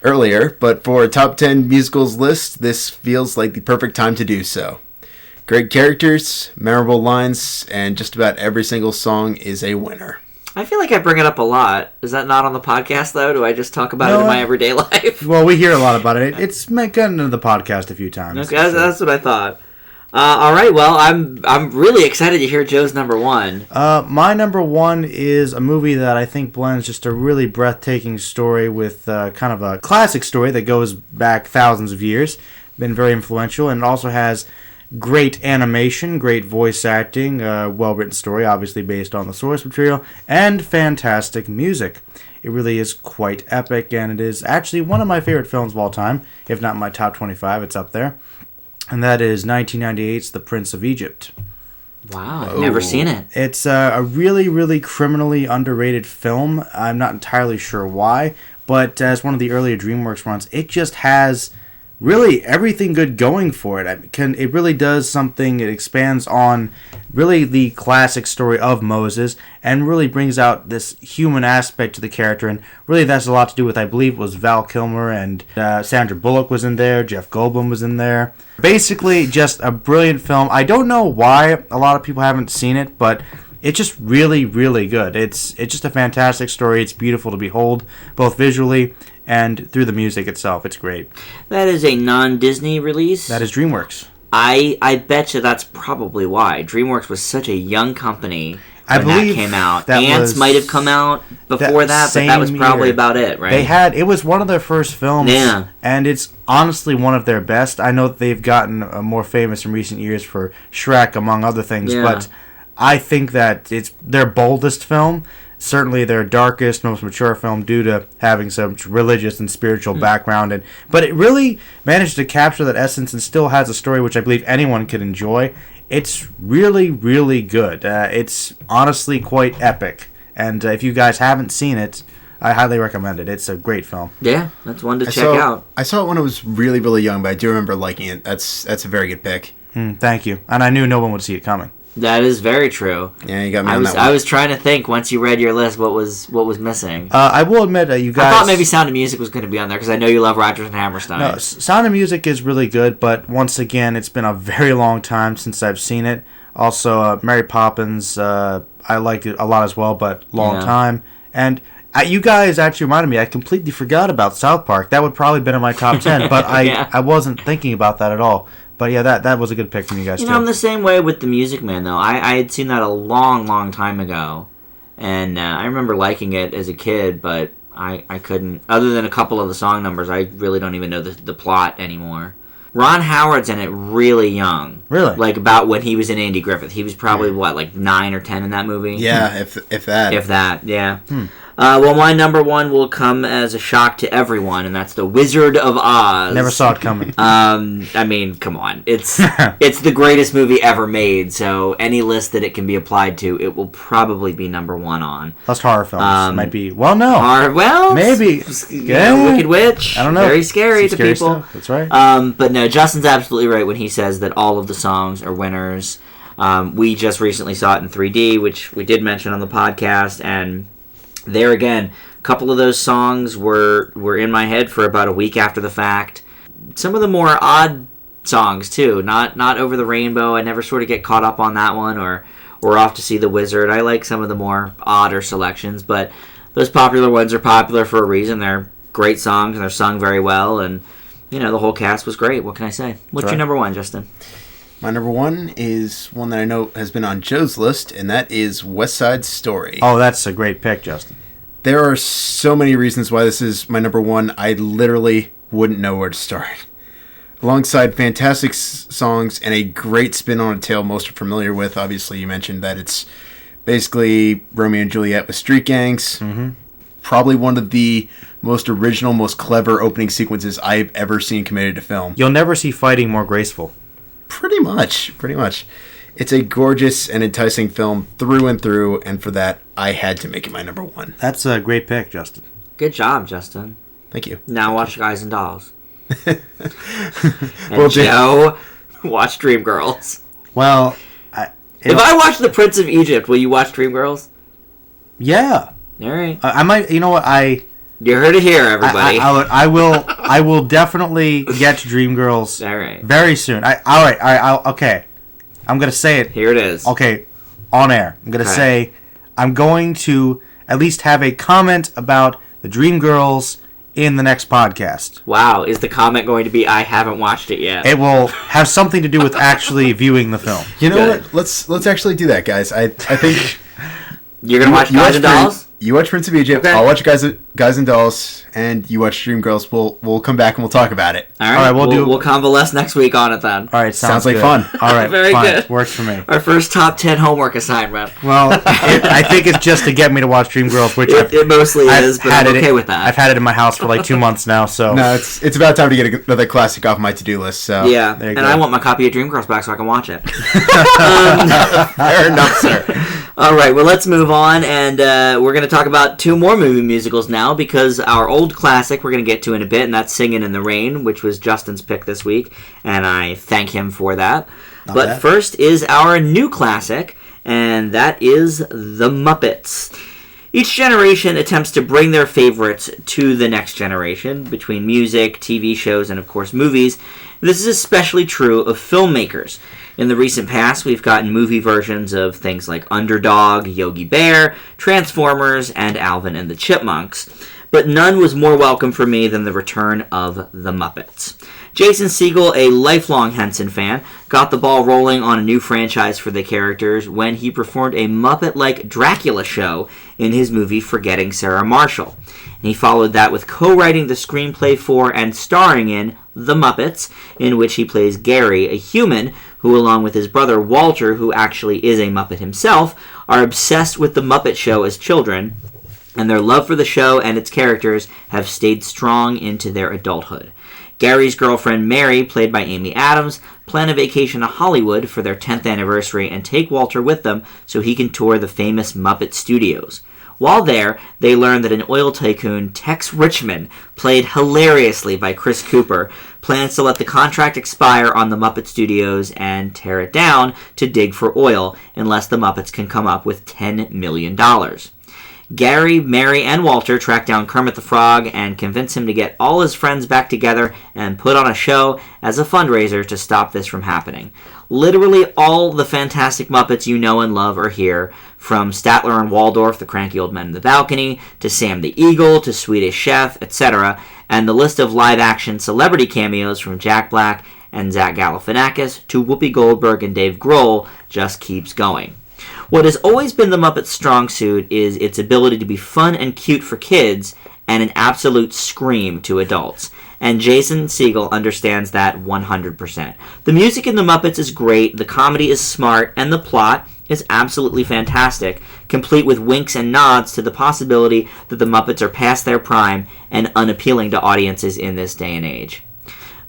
earlier, but for a top 10 musicals list, this feels like the perfect time to do so. Great characters, memorable lines, and just about every single song is a winner. I feel like I bring it up a lot. Is that not on the podcast, though? Do I just talk about it in my everyday life? Well, we hear a lot about it. It's gotten into the podcast a few times. Okay, that's what I thought. All right, well, I'm really excited to hear Joe's number one. My number one is a movie that I think blends just a really breathtaking story with kind of a classic story that goes back thousands of years. Been very influential, and it also has great animation, great voice acting, well-written story, obviously based on the source material, and fantastic music. It really is quite epic, and it is actually one of my favorite films of all time. If not my top 25, it's up there. And that is 1998's The Prince of Egypt. Wow, I've never seen it. It's a really, really criminally underrated film. I'm not entirely sure why, but as one of the earlier DreamWorks runs, it just has really everything good going for it. It really does something. It expands on really the classic story of Moses and really brings out this human aspect to the character. And really that's a lot to do with, I believe it was Val Kilmer and Sandra Bullock was in there. Jeff Goldblum was in there. Basically just a brilliant film. I don't know why a lot of people haven't seen it, but it's just really, really good. It's just a fantastic story. It's beautiful to behold, both visually and through the music itself. It's great. That is a non-Disney release? That is DreamWorks. I bet you that's probably why. DreamWorks was such a young company when that came out. Ants might have come out before that, but that was probably about it, right? It was one of their first films, and it's honestly one of their best. I know that they've gotten more famous in recent years for Shrek, among other things, but I think that it's their boldest film. Certainly their darkest, most mature film due to having some religious and spiritual background. But it really managed to capture that essence and still has a story which I believe anyone could enjoy. It's really, really good. It's honestly quite epic. And if you guys haven't seen it, I highly recommend it. It's a great film. Yeah, that's one to check out. I saw it when I was really, really young, but I do remember liking it. That's a very good pick. Thank you. And I knew no one would see it coming. That is very true. Yeah, you got me on that one. I was trying to think once you read your list what was missing. I will admit, you guys... I thought maybe Sound of Music was going to be on there because I know you love Rodgers and Hammerstein. No, Sound of Music is really good, but once again, it's been a very long time since I've seen it. Also, Mary Poppins, I liked it a lot as well, but long time. And you guys actually reminded me, I completely forgot about South Park. That would probably have been in my top 10, but I wasn't thinking about that at all. But yeah, that was a good pick from you guys, too. I'm the same way with The Music Man, though. I had seen that a long, long time ago. And I remember liking it as a kid, but I couldn't... Other than a couple of the song numbers, I really don't even know the plot anymore. Ron Howard's in it really young. Really? Like about when he was in Andy Griffith. He was probably, 9 or 10 in that movie? Yeah, if that. If that, yeah. Well, my number one will come as a shock to everyone, and that's The Wizard of Oz. Never saw it coming. I mean, come on. It's the greatest movie ever made, so any list that it can be applied to, it will probably be number one on. Plus horror films might be... Well, no. Maybe. Wicked Witch. I don't know. Very scary to people. Stuff. That's right. But no, Justin's absolutely right when he says that all of the songs are winners. We just recently saw it in 3D, which we did mention on the podcast, and... There again, a couple of those songs were in my head for about a week after the fact. Some of the more odd songs too, not Over the Rainbow. I never sort of get caught up on that one, or Off to See the Wizard. I like some of the more odder selections, but those popular ones are popular for a reason. They're great songs and they're sung very well, and the whole cast was great. What can I say? What's your number one, Justin? My number one is one that I know has been on Joe's list, and that is West Side Story. Oh, that's a great pick, Justin. There are so many reasons why this is my number one, I literally wouldn't know where to start. Alongside fantastic songs and a great spin on a tale most are familiar with, obviously you mentioned that it's basically Romeo and Juliet with street gangs. Mm-hmm. Probably one of the most original, most clever opening sequences I've ever seen committed to film. You'll never see fighting more graceful. Pretty much. It's a gorgeous and enticing film through and through, and for that, I had to make it my number one. That's a great pick, Justin. Good job, Justin. Thank you. Now watch Guys and Dolls. And Joe, watch Dreamgirls. Well, if I watch The Prince of Egypt, will you watch Dreamgirls? Yeah. All right. I might. You know what? You heard it here, everybody. I will. I will definitely get to Dreamgirls. All right. Very soon. All right. Okay. I'm gonna say it. Here it is. Okay. On air. I'm gonna say I'm going to at least have a comment about the Dreamgirls in the next podcast. Wow. Is the comment going to be, I haven't watched it yet? It will have something to do with actually viewing the film. You know what? Let's actually do that, guys. I think you're gonna watch Guys and Dolls? You watch Prince of Egypt. Okay. I'll watch Guys and Dolls, and you watch Dreamgirls. We'll come back and we'll talk about it. All right. We'll convalesce next week on it then. All right. Sounds like good. fun. All right. Very fine. good. Works for me. Our first top 10 homework assignment. Well, I think it's just to get me to watch Dreamgirls, which it mostly is, but I'm okay with that. I've had it in my house for like 2 months now, so No, it's about time to get another classic off my to-do list. So yeah, there you and go. I want my copy of Dreamgirls back so I can watch it. fair enough, sir. All right, well, let's move on, and we're going to talk about 2 more movie musicals now, because our old classic we're going to get to in a bit, and that's Singin' in the Rain, which was Justin's pick this week, and I thank him for that. Not but bad. first is our new classic, and that is The Muppets. Each generation attempts to bring their favorites to the next generation, between music, TV shows, and of course movies. This is especially true of filmmakers. In the recent past, we've gotten movie versions of things like Underdog, Yogi Bear, Transformers, and Alvin and the Chipmunks. But none was more welcome for me than the return of The Muppets. Jason Segel, a lifelong Henson fan, got the ball rolling on a new franchise for the characters when he performed a Muppet-like Dracula show in his movie Forgetting Sarah Marshall. And he followed that with co-writing the screenplay for and starring in The Muppets, in which he plays Gary, a human who, along with his brother Walter, who actually is a Muppet himself, are obsessed with The Muppet Show as children, and their love for the show and its characters have stayed strong into their adulthood. Gary's girlfriend, Mary, played by Amy Adams, plan a vacation to Hollywood for their 10th anniversary and take Walter with them so he can tour the famous Muppet Studios. While there, they learn that an oil tycoon, Tex Richmond, played hilariously by Chris Cooper, plans to let the contract expire on the Muppet Studios and tear it down to dig for oil unless the Muppets can come up with $10 million. Gary, Mary, and Walter track down Kermit the Frog and convince him to get all his friends back together and put on a show as a fundraiser to stop this from happening. Literally all the fantastic Muppets you know and love are here, from Statler and Waldorf, the cranky old men in the balcony, to Sam the Eagle, to Swedish Chef, etc., and the list of live-action celebrity cameos from Jack Black and Zach Galifianakis to Whoopi Goldberg and Dave Grohl just keeps going. What has always been the Muppets' strong suit is its ability to be fun and cute for kids and an absolute scream to adults. And Jason Segel understands that 100%. The music in The Muppets is great, the comedy is smart, and the plot is absolutely fantastic, complete with winks and nods to the possibility that the Muppets are past their prime and unappealing to audiences in this day and age.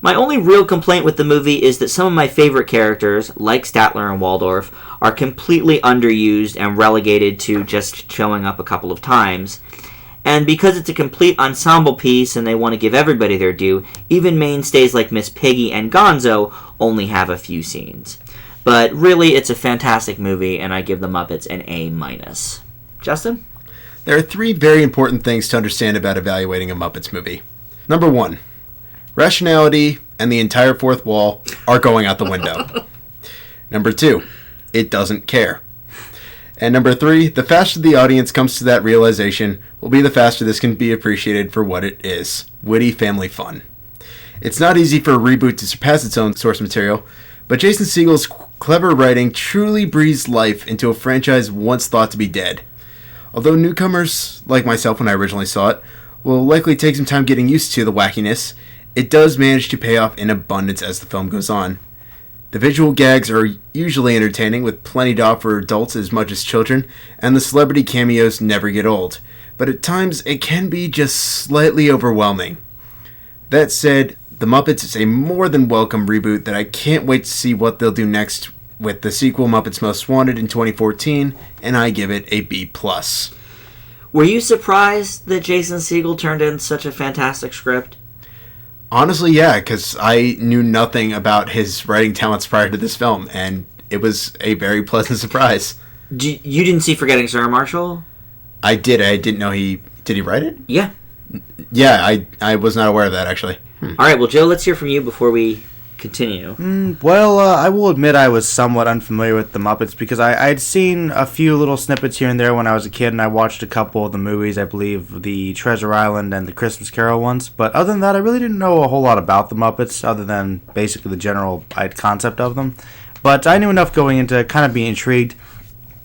My only real complaint with the movie is that some of my favorite characters, like Statler and Waldorf, are completely underused and relegated to just showing up a couple of times. And because it's a complete ensemble piece and they want to give everybody their due, even mainstays like Miss Piggy and Gonzo only have a few scenes. But really, it's a fantastic movie, and I give The Muppets an A-. Justin? There are 3 very important things to understand about evaluating a Muppets movie. Number 1, rationality and the entire fourth wall are going out the window. Number 2, it doesn't care. And number 3, the faster the audience comes to that realization will be the faster this can be appreciated for what it is, witty family fun. It's not easy for a reboot to surpass its own source material, but Jason Segel's clever writing truly breathes life into a franchise once thought to be dead. Although newcomers, like myself when I originally saw it, will likely take some time getting used to the wackiness, it does manage to pay off in abundance as the film goes on. The visual gags are usually entertaining, with plenty to offer adults as much as children, and the celebrity cameos never get old, but at times it can be just slightly overwhelming. That said, The Muppets is a more than welcome reboot that I can't wait to see what they'll do next with the sequel Muppets Most Wanted in 2014, and I give it a B+. Were you surprised that Jason Segel turned in such a fantastic script? Honestly, yeah, because I knew nothing about his writing talents prior to this film, and it was a very pleasant surprise. You didn't see Forgetting Sarah Marshall? I did. I didn't know did he write it? Yeah. Yeah, I was not aware of that, actually. All right, well, Joe, let's hear from you before we continue. Well, I will admit I was somewhat unfamiliar with the Muppets because I'd seen a few little snippets here and there when I was a kid, and I watched a couple of the movies, I believe the Treasure Island and the Christmas Carol ones. But other than that, I really didn't know a whole lot about the Muppets, other than basically the general concept of them. But I knew enough going into kind of being intrigued,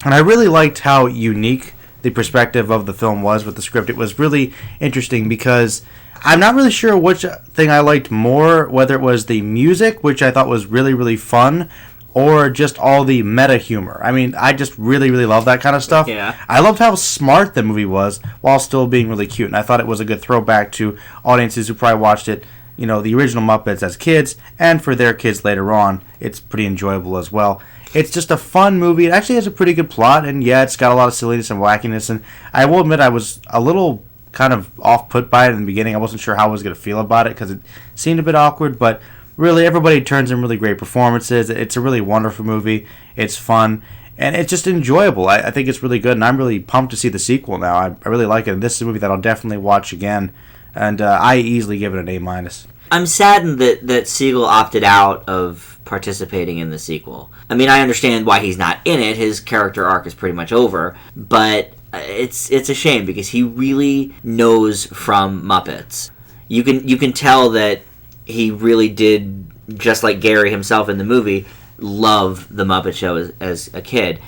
and I really liked how unique the perspective of the film was with the script. It was really interesting because I'm not really sure which thing I liked more, whether it was the music, which I thought was really, really fun, or just all the meta humor. I mean, I just really, really love that kind of stuff. Yeah. I loved how smart the movie was while still being really cute, and I thought it was a good throwback to audiences who probably watched it, you know, the original Muppets as kids, and for their kids later on. It's pretty enjoyable as well. It's just a fun movie. It actually has a pretty good plot, and yeah, it's got a lot of silliness and wackiness, and I will admit I was a little kind of off-put by it in the beginning. I wasn't sure how I was going to feel about it because it seemed a bit awkward, but really everybody turns in really great performances. It's a really wonderful movie. It's fun, and it's just enjoyable. I think it's really good, and I'm really pumped to see the sequel now. I really like it, and this is a movie that I'll definitely watch again, and I easily give it an A-. I'm saddened that Siegel opted out of participating in the sequel. I mean, I understand why he's not in it. His character arc is pretty much over, but it's a shame because he really knows from Muppets. You can tell that he really did, just like Gary himself in the movie, love the Muppet Show as a kid.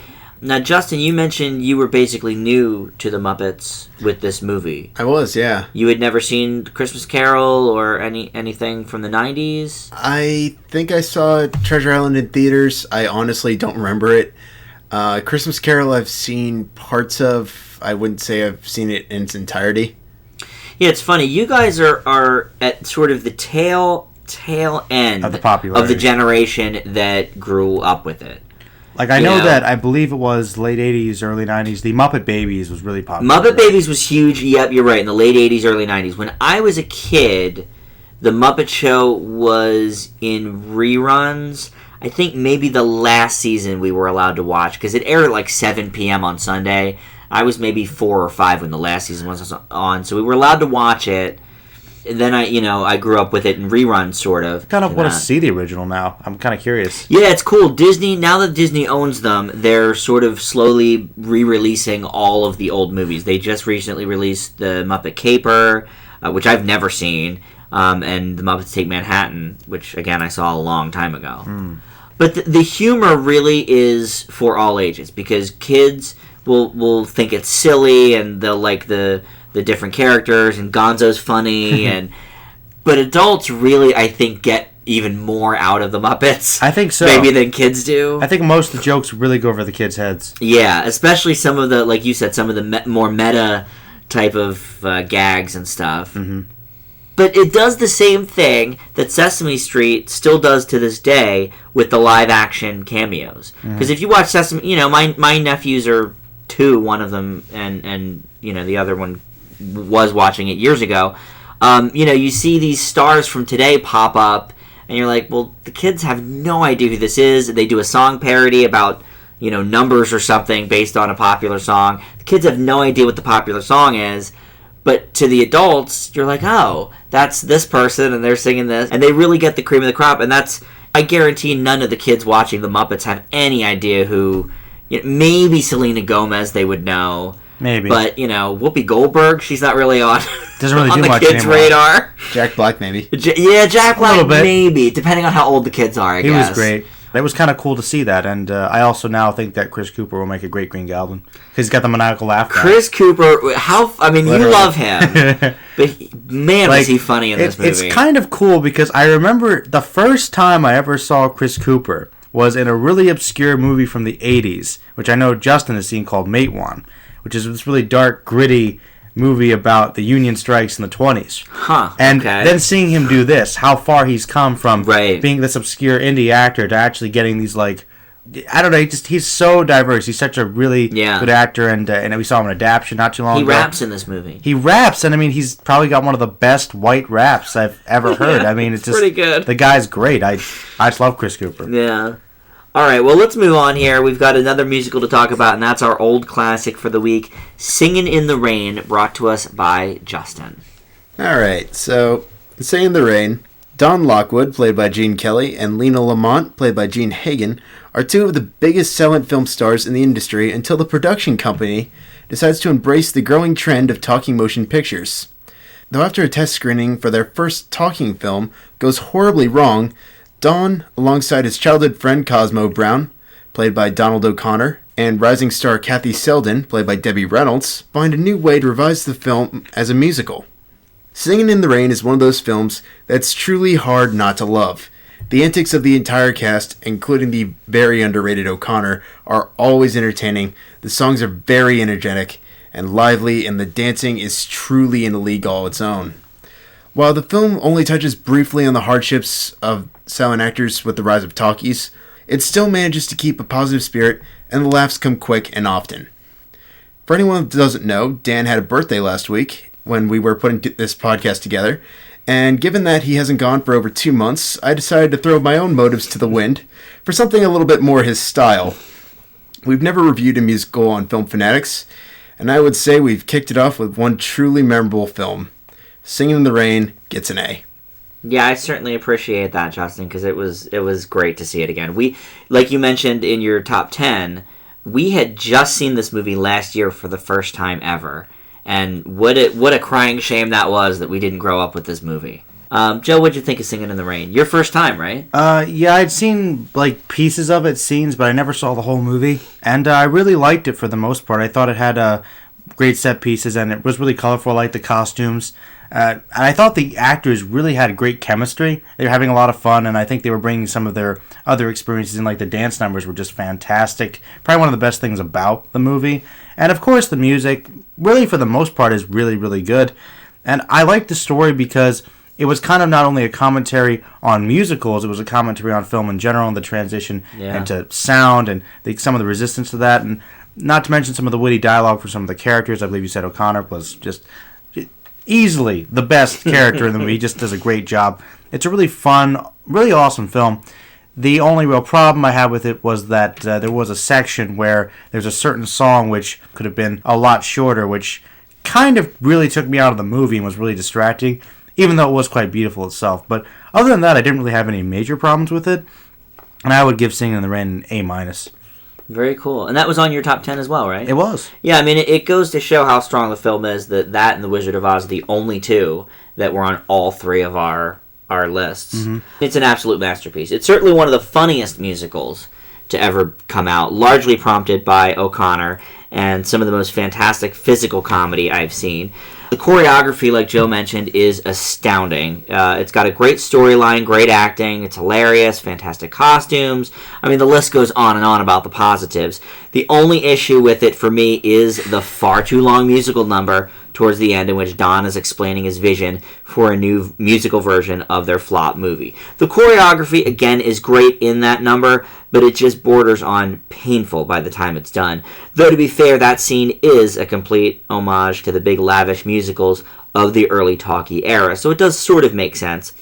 Now, Justin, you mentioned you were basically new to the Muppets with this movie. I was, yeah. You had never seen Christmas Carol or anything from the 90s? I think I saw Treasure Island in theaters. I honestly don't remember it. Christmas Carol I've seen parts of. I wouldn't say I've seen it in its entirety. Yeah, it's funny. You guys are at sort of the tail end Of the popularity. of the generation that grew up with it. Like, I know that, I believe it was late 80s, early 90s, the Muppet Babies was really popular. Muppet Babies was huge. Yep, you're right. In the late 80s, early 90s. When I was a kid, the Muppet Show was in reruns. I think maybe the last season we were allowed to watch, because it aired at like 7 p.m. on Sunday. I was maybe 4 or 5 when the last season was on, so we were allowed to watch it. And then I grew up with it in reruns, sort of. Kind of want to see the original now. I'm kind of curious. Yeah, it's cool. Disney, now that Disney owns them, they're sort of slowly re-releasing all of the old movies. They just recently released the Muppet Caper, which I've never seen, and the Muppets Take Manhattan, which, again, I saw a long time ago. But the humor really is for all ages, because kids will think it's silly, and they'll like the different characters, and Gonzo's funny, but adults really, I think, get even more out of the Muppets. I think so. Maybe than kids do. I think most of the jokes really go over the kids' heads. Yeah, especially some of the, like you said, some of the more meta type of gags and stuff. Mm-hmm. But it does the same thing that Sesame Street still does to this day with the live-action cameos. Because if you watch Sesame, my nephews are 2, one of them, and the other one was watching it years ago. You see these stars from today pop up, and you're like, well, the kids have no idea who this is. They do a song parody about numbers or something based on a popular song. The kids have no idea what the popular song is, but to the adults, you're like, oh, that's this person, and they're singing this, and they really get the cream of the crop. And I guarantee none of the kids watching the Muppets have any idea who. Maybe Selena Gomez they would know. Maybe. But, Whoopi Goldberg, she's not really on, Doesn't really on do the much kids' anymore. radar. Jack Black, maybe. Jack Black, A little bit. maybe, depending on how old the kids are, I guess. He was great. It was kind of cool to see that, and I also now think that Chris Cooper will make a great Green Goblin, because he's got the maniacal laugh. Chris Cooper, you love him, but man, was he funny in this movie. It's kind of cool, because I remember the first time I ever saw Chris Cooper was in a really obscure movie from the 80s, which I know Justin has seen, called Matewan, which is this really dark, gritty movie about the Union strikes in the 20s. And then seeing him do this, how far he's come from being this obscure indie actor to actually getting these, like, I don't know, he's so diverse. He's such a really good actor, and we saw him in Adaption not too long ago. He raps in this movie. He raps, and I mean, he's probably got one of the best white raps I've ever heard. I mean, it's just pretty good. The guy's great. I just love Chris Cooper. Yeah. All right, well, let's move on here. We've got another musical to talk about, and that's our old classic for the week, Singin' in the Rain, brought to us by Justin. All right, so Singin' in the Rain, Don Lockwood, played by Gene Kelly, and Lena Lamont, played by Gene Hagen, are two of the biggest silent film stars in the industry until the production company decides to embrace the growing trend of talking motion pictures. Though after a test screening for their first talking film goes horribly wrong, Don, alongside his childhood friend Cosmo Brown, played by Donald O'Connor, and rising star Kathy Selden, played by Debbie Reynolds, find a new way to revise the film as a musical. Singin' in the Rain is one of those films that's truly hard not to love. The antics of the entire cast, including the very underrated O'Connor, are always entertaining, the songs are very energetic and lively, and the dancing is truly in a league all its own. While the film only touches briefly on the hardships of silent actors with the rise of talkies, it still manages to keep a positive spirit, and the laughs come quick and often. For anyone that doesn't know, Dan had a birthday last week when we were putting this podcast together, and given that he hasn't gone for over 2 months, I decided to throw my own motives to the wind for something a little bit more his style. We've never reviewed a musical on Film Fanatics, and I would say we've kicked it off with one truly memorable film. Singin' in the Rain gets an A. Yeah, I certainly appreciate that, Justin, because it was great to see it again. We, like you mentioned in your top 10, we had just seen this movie last year for the first time ever, and what a crying shame that was that we didn't grow up with this movie. Joe, what'd you think of Singin' in the Rain? Your first time, right? Yeah, I'd seen like pieces of it, scenes, but I never saw the whole movie, and I really liked it for the most part. I thought it had great set pieces, and it was really colorful. I liked the costumes. And I thought the actors really had great chemistry. They were having a lot of fun, and I think they were bringing some of their other experiences in, like the dance numbers were just fantastic. Probably one of the best things about the movie. And of course, the music, really for the most part, is really, really good. And I liked the story because it was kind of not only a commentary on musicals, it was a commentary on film in general and the transition into sound and some of the resistance to that. And not to mention some of the witty dialogue for some of the characters. I believe you said O'Connor was just easily the best character in the movie. He just does a great job. It's a really fun, really awesome film. The only real problem I had with it was that there was a section where there's a certain song which could have been a lot shorter, which kind of really took me out of the movie and was really distracting, even though it was quite beautiful itself. But other than that, I didn't really have any major problems with it, and I would give Singin' in the Rain an A-. Very cool. And that was on your top 10 as well, right? It was. Yeah, I mean, it goes to show how strong the film is that and The Wizard of Oz are the only two that were on all three of our lists. Mm-hmm. It's an absolute masterpiece. It's certainly one of the funniest musicals to ever come out, largely prompted by O'Connor and some of the most fantastic physical comedy I've seen. The choreography, like Joe mentioned, is astounding. It's got a great storyline, great acting, it's hilarious, fantastic costumes. I mean, the list goes on and on about the positives. The only issue with it for me is the far too long musical number towards the end in which Don is explaining his vision for a new musical version of their flop movie. The choreography, again, is great in that number, but it just borders on painful by the time it's done. Though, to be fair, that scene is a complete homage to the big lavish musicals of the early talkie era, so it does sort of make sense.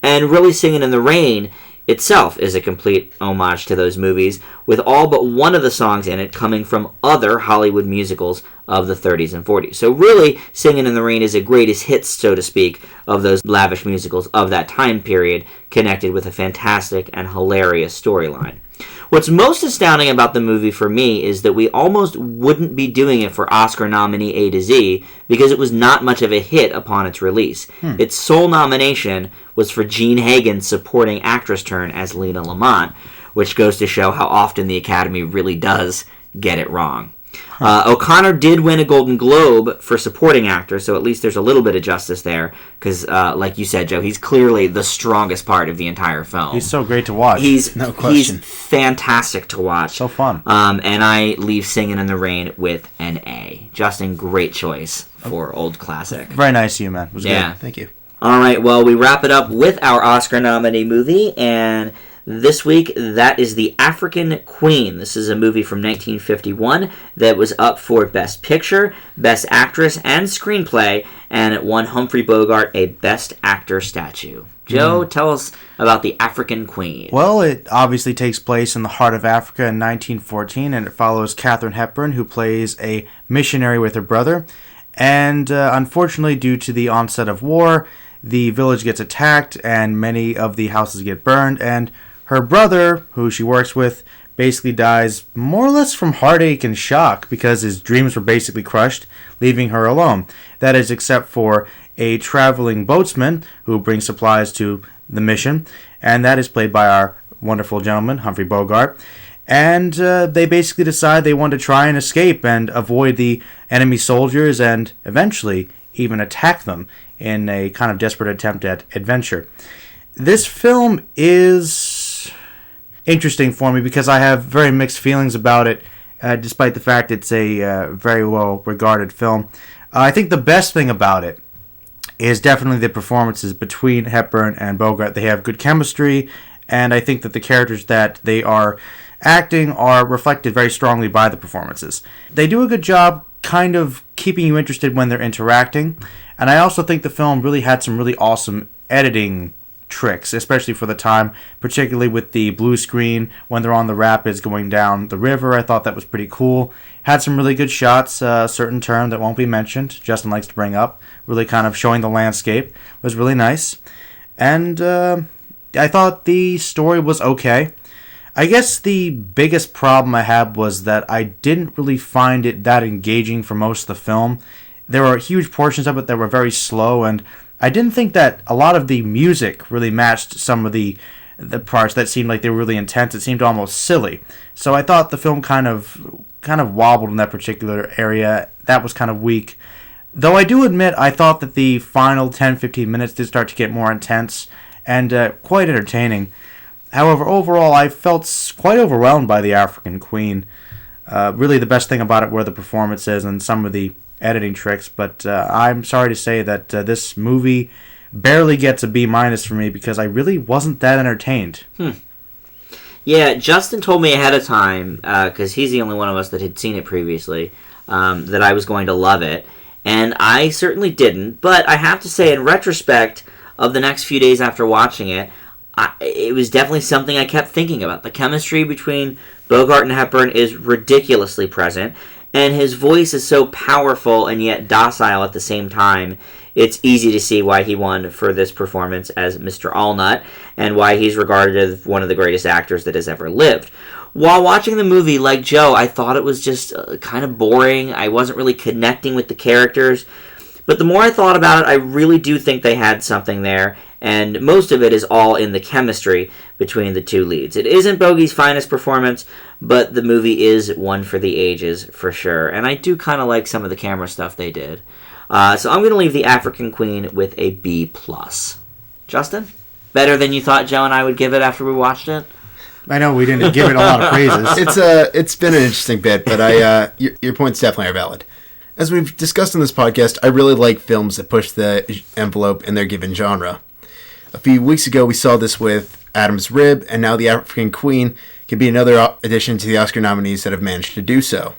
And really, Singin' in the Rain itself is a complete homage to those movies, with all but one of the songs in it coming from other Hollywood musicals of the 30s and 40s. So really, Singin' in the Rain is a greatest hits, so to speak, of those lavish musicals of that time period, connected with a fantastic and hilarious storyline. What's most astounding about the movie for me is that we almost wouldn't be doing it for Oscar nominee A to Z because it was not much of a hit upon its release. Its sole nomination was for Gene Hagen's supporting actress turn as Lena Lamont, which goes to show how often the Academy really does get it wrong. O'Connor did win a Golden Globe for supporting actor, so at least there's a little bit of justice there, because, like you said, Joe, he's clearly the strongest part of the entire film. He's so great to watch. No question. He's fantastic to watch. So fun. And I leave Singin' in the Rain with an A. Justin, great choice for Old Classic. Very nice of you, man. It was good. Thank you. All right, well, we wrap it up with our Oscar nominee movie, and This week, that is The African Queen. This is a movie from 1951 that was up for Best Picture, Best Actress, and Screenplay, and it won Humphrey Bogart a Best Actor statue. Joe, tell us about The African Queen. Well, it obviously takes place in the heart of Africa in 1914, and it follows Katharine Hepburn, who plays a missionary with her brother. And unfortunately, due to the onset of war, the village gets attacked, and many of the houses get burned, and her brother, who she works with, basically dies more or less from heartache and shock because his dreams were basically crushed, leaving her alone. That is, except for a traveling boatsman who brings supplies to the mission, and that is played by our wonderful gentleman, Humphrey Bogart. And they basically decide they want to try and escape and avoid the enemy soldiers and eventually even attack them in a kind of desperate attempt at adventure. This film is interesting for me because I have very mixed feelings about it, despite the fact it's a very well-regarded film. I think the best thing about it is definitely the performances between Hepburn and Bogart. They have good chemistry, and I think that the characters that they are acting are reflected very strongly by the performances. They do a good job kind of keeping you interested when they're interacting, and I also think the film really had some really awesome editing tricks, especially for the time, particularly with the blue screen when they're on the rapids going down the river. I thought that was pretty cool. Had some really good shots, a certain term that won't be mentioned, Justin likes to bring up, really kind of showing the landscape, was really nice. And I thought the story was okay. I guess the biggest problem I had was that I didn't really find it that engaging for most of the film. There were huge portions of it that were very slow, and I didn't think that a lot of the music really matched some of the parts that seemed like they were really intense. It seemed almost silly. So I thought the film kind of wobbled in that particular area. That was kind of weak. Though I do admit I thought that the final 10-15 minutes did start to get more intense and quite entertaining. However, overall, I felt quite overwhelmed by The African Queen. Really, the best thing about it were the performances and some of the editing tricks, but I'm sorry to say that this movie barely gets a B- for me because I really wasn't that entertained. Yeah, Justin told me ahead of time, because he's the only one of us that had seen it previously, that I was going to love it, and I certainly didn't, but I have to say, in retrospect of the next few days after watching it, it was definitely something I kept thinking about. The chemistry between Bogart and Hepburn is ridiculously present, and his voice is so powerful and yet docile at the same time. It's easy to see why he won for this performance as Mr. Allnut, and why he's regarded as one of the greatest actors that has ever lived. While watching the movie, like Joe, I thought it was just kind of boring. I wasn't really connecting with the characters. But the more I thought about it, I really do think they had something there, and most of it is all in the chemistry between the two leads. It isn't Bogey's finest performance, but the movie is one for the ages, for sure. And I do kind of like some of the camera stuff they did. So I'm going to leave The African Queen with a B+. Justin? Better than you thought Joe and I would give it after we watched it? I know we didn't give it a lot of praises. It's been an interesting bit, but your points definitely are valid. As we've discussed in this podcast, I really like films that push the envelope in their given genre. A few weeks ago, we saw this with Adam's Rib, and now The African Queen can be another addition to the Oscar nominees that have managed to do so.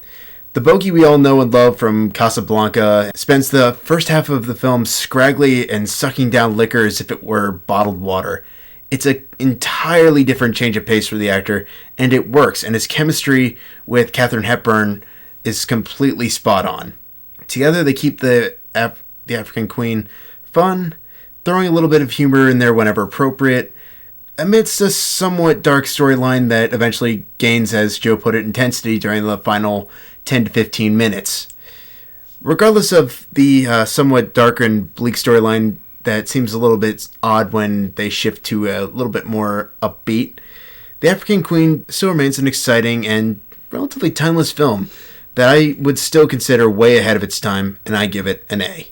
The bogey we all know and love from Casablanca spends the first half of the film scraggly and sucking down liquor as if it were bottled water. It's an entirely different change of pace for the actor, and it works, and his chemistry with Katharine Hepburn is completely spot on. Together, they keep the African Queen fun, throwing a little bit of humor in there whenever appropriate, amidst a somewhat dark storyline that eventually gains, as Joe put it, intensity during the final 10 to 15 minutes. Regardless of the somewhat darker and bleak storyline that seems a little bit odd when they shift to a little bit more upbeat, The African Queen still remains an exciting and relatively timeless film that I would still consider way ahead of its time, and I give it an A.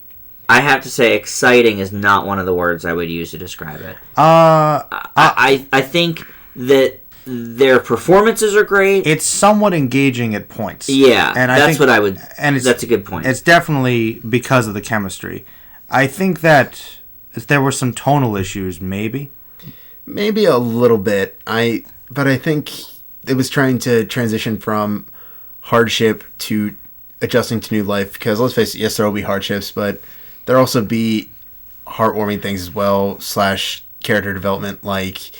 I have to say, exciting is not one of the words I would use to describe it. I think that their performances are great. It's somewhat engaging at points. Yeah, and that's what I would... And that's a good point. It's definitely because of the chemistry. I think that if there were some tonal issues, maybe. Maybe a little bit. But I think it was trying to transition from hardship to adjusting to new life. Because let's face it, yes, there will be hardships, but there'll also be heartwarming things as well, / character development, like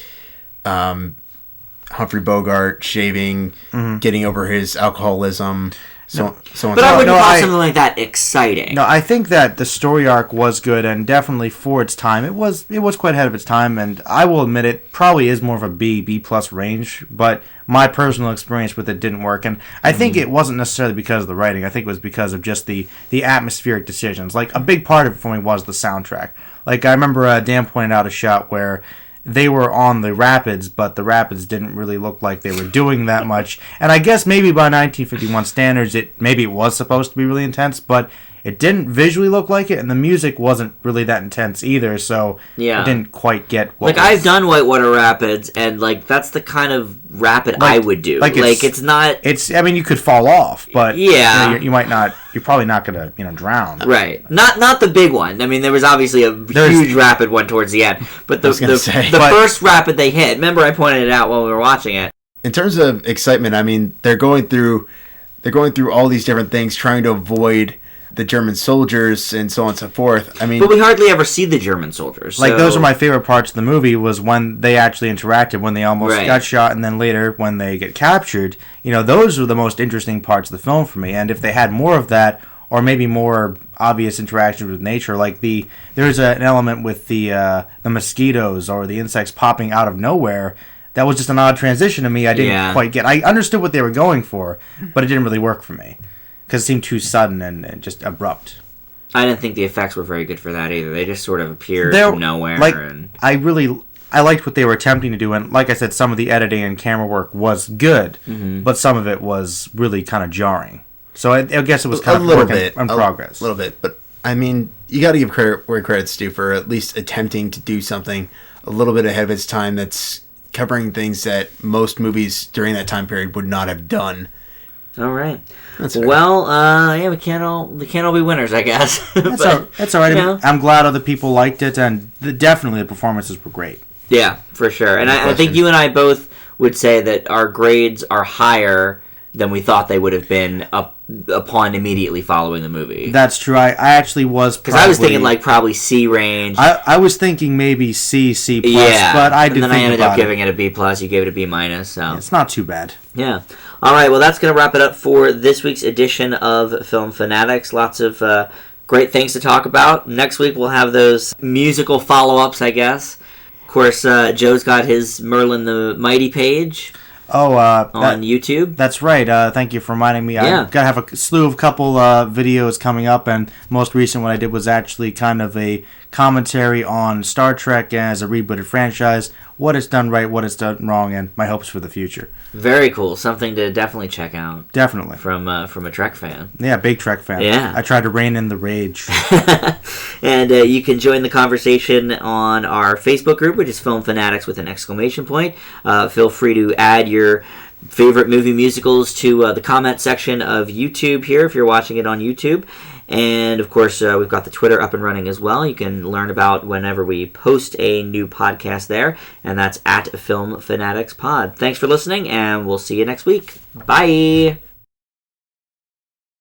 Humphrey Bogart shaving, getting over his alcoholism, so on. But I wouldn't call something like that exciting. No, I think that the story arc was good, and definitely for its time, it was quite ahead of its time. And I will admit, it probably is more of a B plus range. But my personal experience with it didn't work, and I think it wasn't necessarily because of the writing. I think it was because of just the atmospheric decisions. Like, a big part of it for me was the soundtrack. Like, I remember Dan pointed out a shot where they were on the rapids, but the rapids didn't really look like they were doing that much. And I guess maybe by 1951 standards, it was supposed to be really intense, but it didn't visually look like it, and the music wasn't really that intense either, so I didn't quite get what I've done whitewater rapids, and, like, that's the kind of rapid I would do. Like, it's not... I mean, you could fall off, but... Yeah. You might not... You're probably not going to, drown. Right. Not the big one. I mean, there was obviously a huge rapid one towards the end, but the first rapid they hit... Remember, I pointed it out while we were watching it. In terms of excitement, I mean, they're going through all these different things, trying to avoid the German soldiers and so on and so forth. I mean, but we hardly ever see the German soldiers. Like, those are my favorite parts of the movie, was when they actually interacted, when they almost got shot, and then later when they get captured. Those are the most interesting parts of the film for me. And if they had more of that, or maybe more obvious interactions with nature, like there's an element with the mosquitoes or the insects popping out of nowhere. That was just an odd transition to me. I didn't quite get. I understood what they were going for, but it didn't really work for me. Because it seemed too sudden and just abrupt. I didn't think the effects were very good for that either. They just sort of appeared from nowhere. I liked what they were attempting to do, and like I said, some of the editing and camera work was good, but some of it was really kind of jarring. So I guess it was kind of a work in progress. A little bit, but I mean, you got to give credit where credit's due for at least attempting to do something a little bit ahead of its time that's covering things that most movies during that time period would not have done. All right. Well, we can't all be winners, I guess. That's all right. I'm glad other people liked it, and definitely the performances were great. Yeah, for sure. And I think you and I both would say that our grades are higher than we thought they would have been upon immediately following the movie. That's true. I actually was, because I was thinking probably C range. I was thinking maybe C plus, but I did. And then I ended up giving it a B plus. You gave it a B minus. So it's not too bad. Yeah. All right. Well, that's going to wrap it up for this week's edition of Film Fanatics. Lots of great things to talk about. Next week we'll have those musical follow-ups, I guess. Of course, Joe's got his Merlin the Mighty page. On YouTube. That's right. Thank you for reminding me. I've got to have a slew of couple videos coming up, and most recent one I did was actually kind of a commentary on Star Trek as a rebooted franchise, what it's done right, what it's done wrong, and my hopes for the future. Very cool. Something to definitely check out. Definitely. From a Trek fan. Yeah, big Trek fan. Yeah. I tried to rein in the rage. And you can join the conversation on our Facebook group, which is Film Fanatics with an exclamation point. Feel free to add your favorite movie musicals to the comment section of YouTube here if you're watching it on YouTube. And, of course, we've got the Twitter up and running as well. You can learn about whenever we post a new podcast there, and that's at Film Fanatics Pod. Thanks for listening, and we'll see you next week. Bye!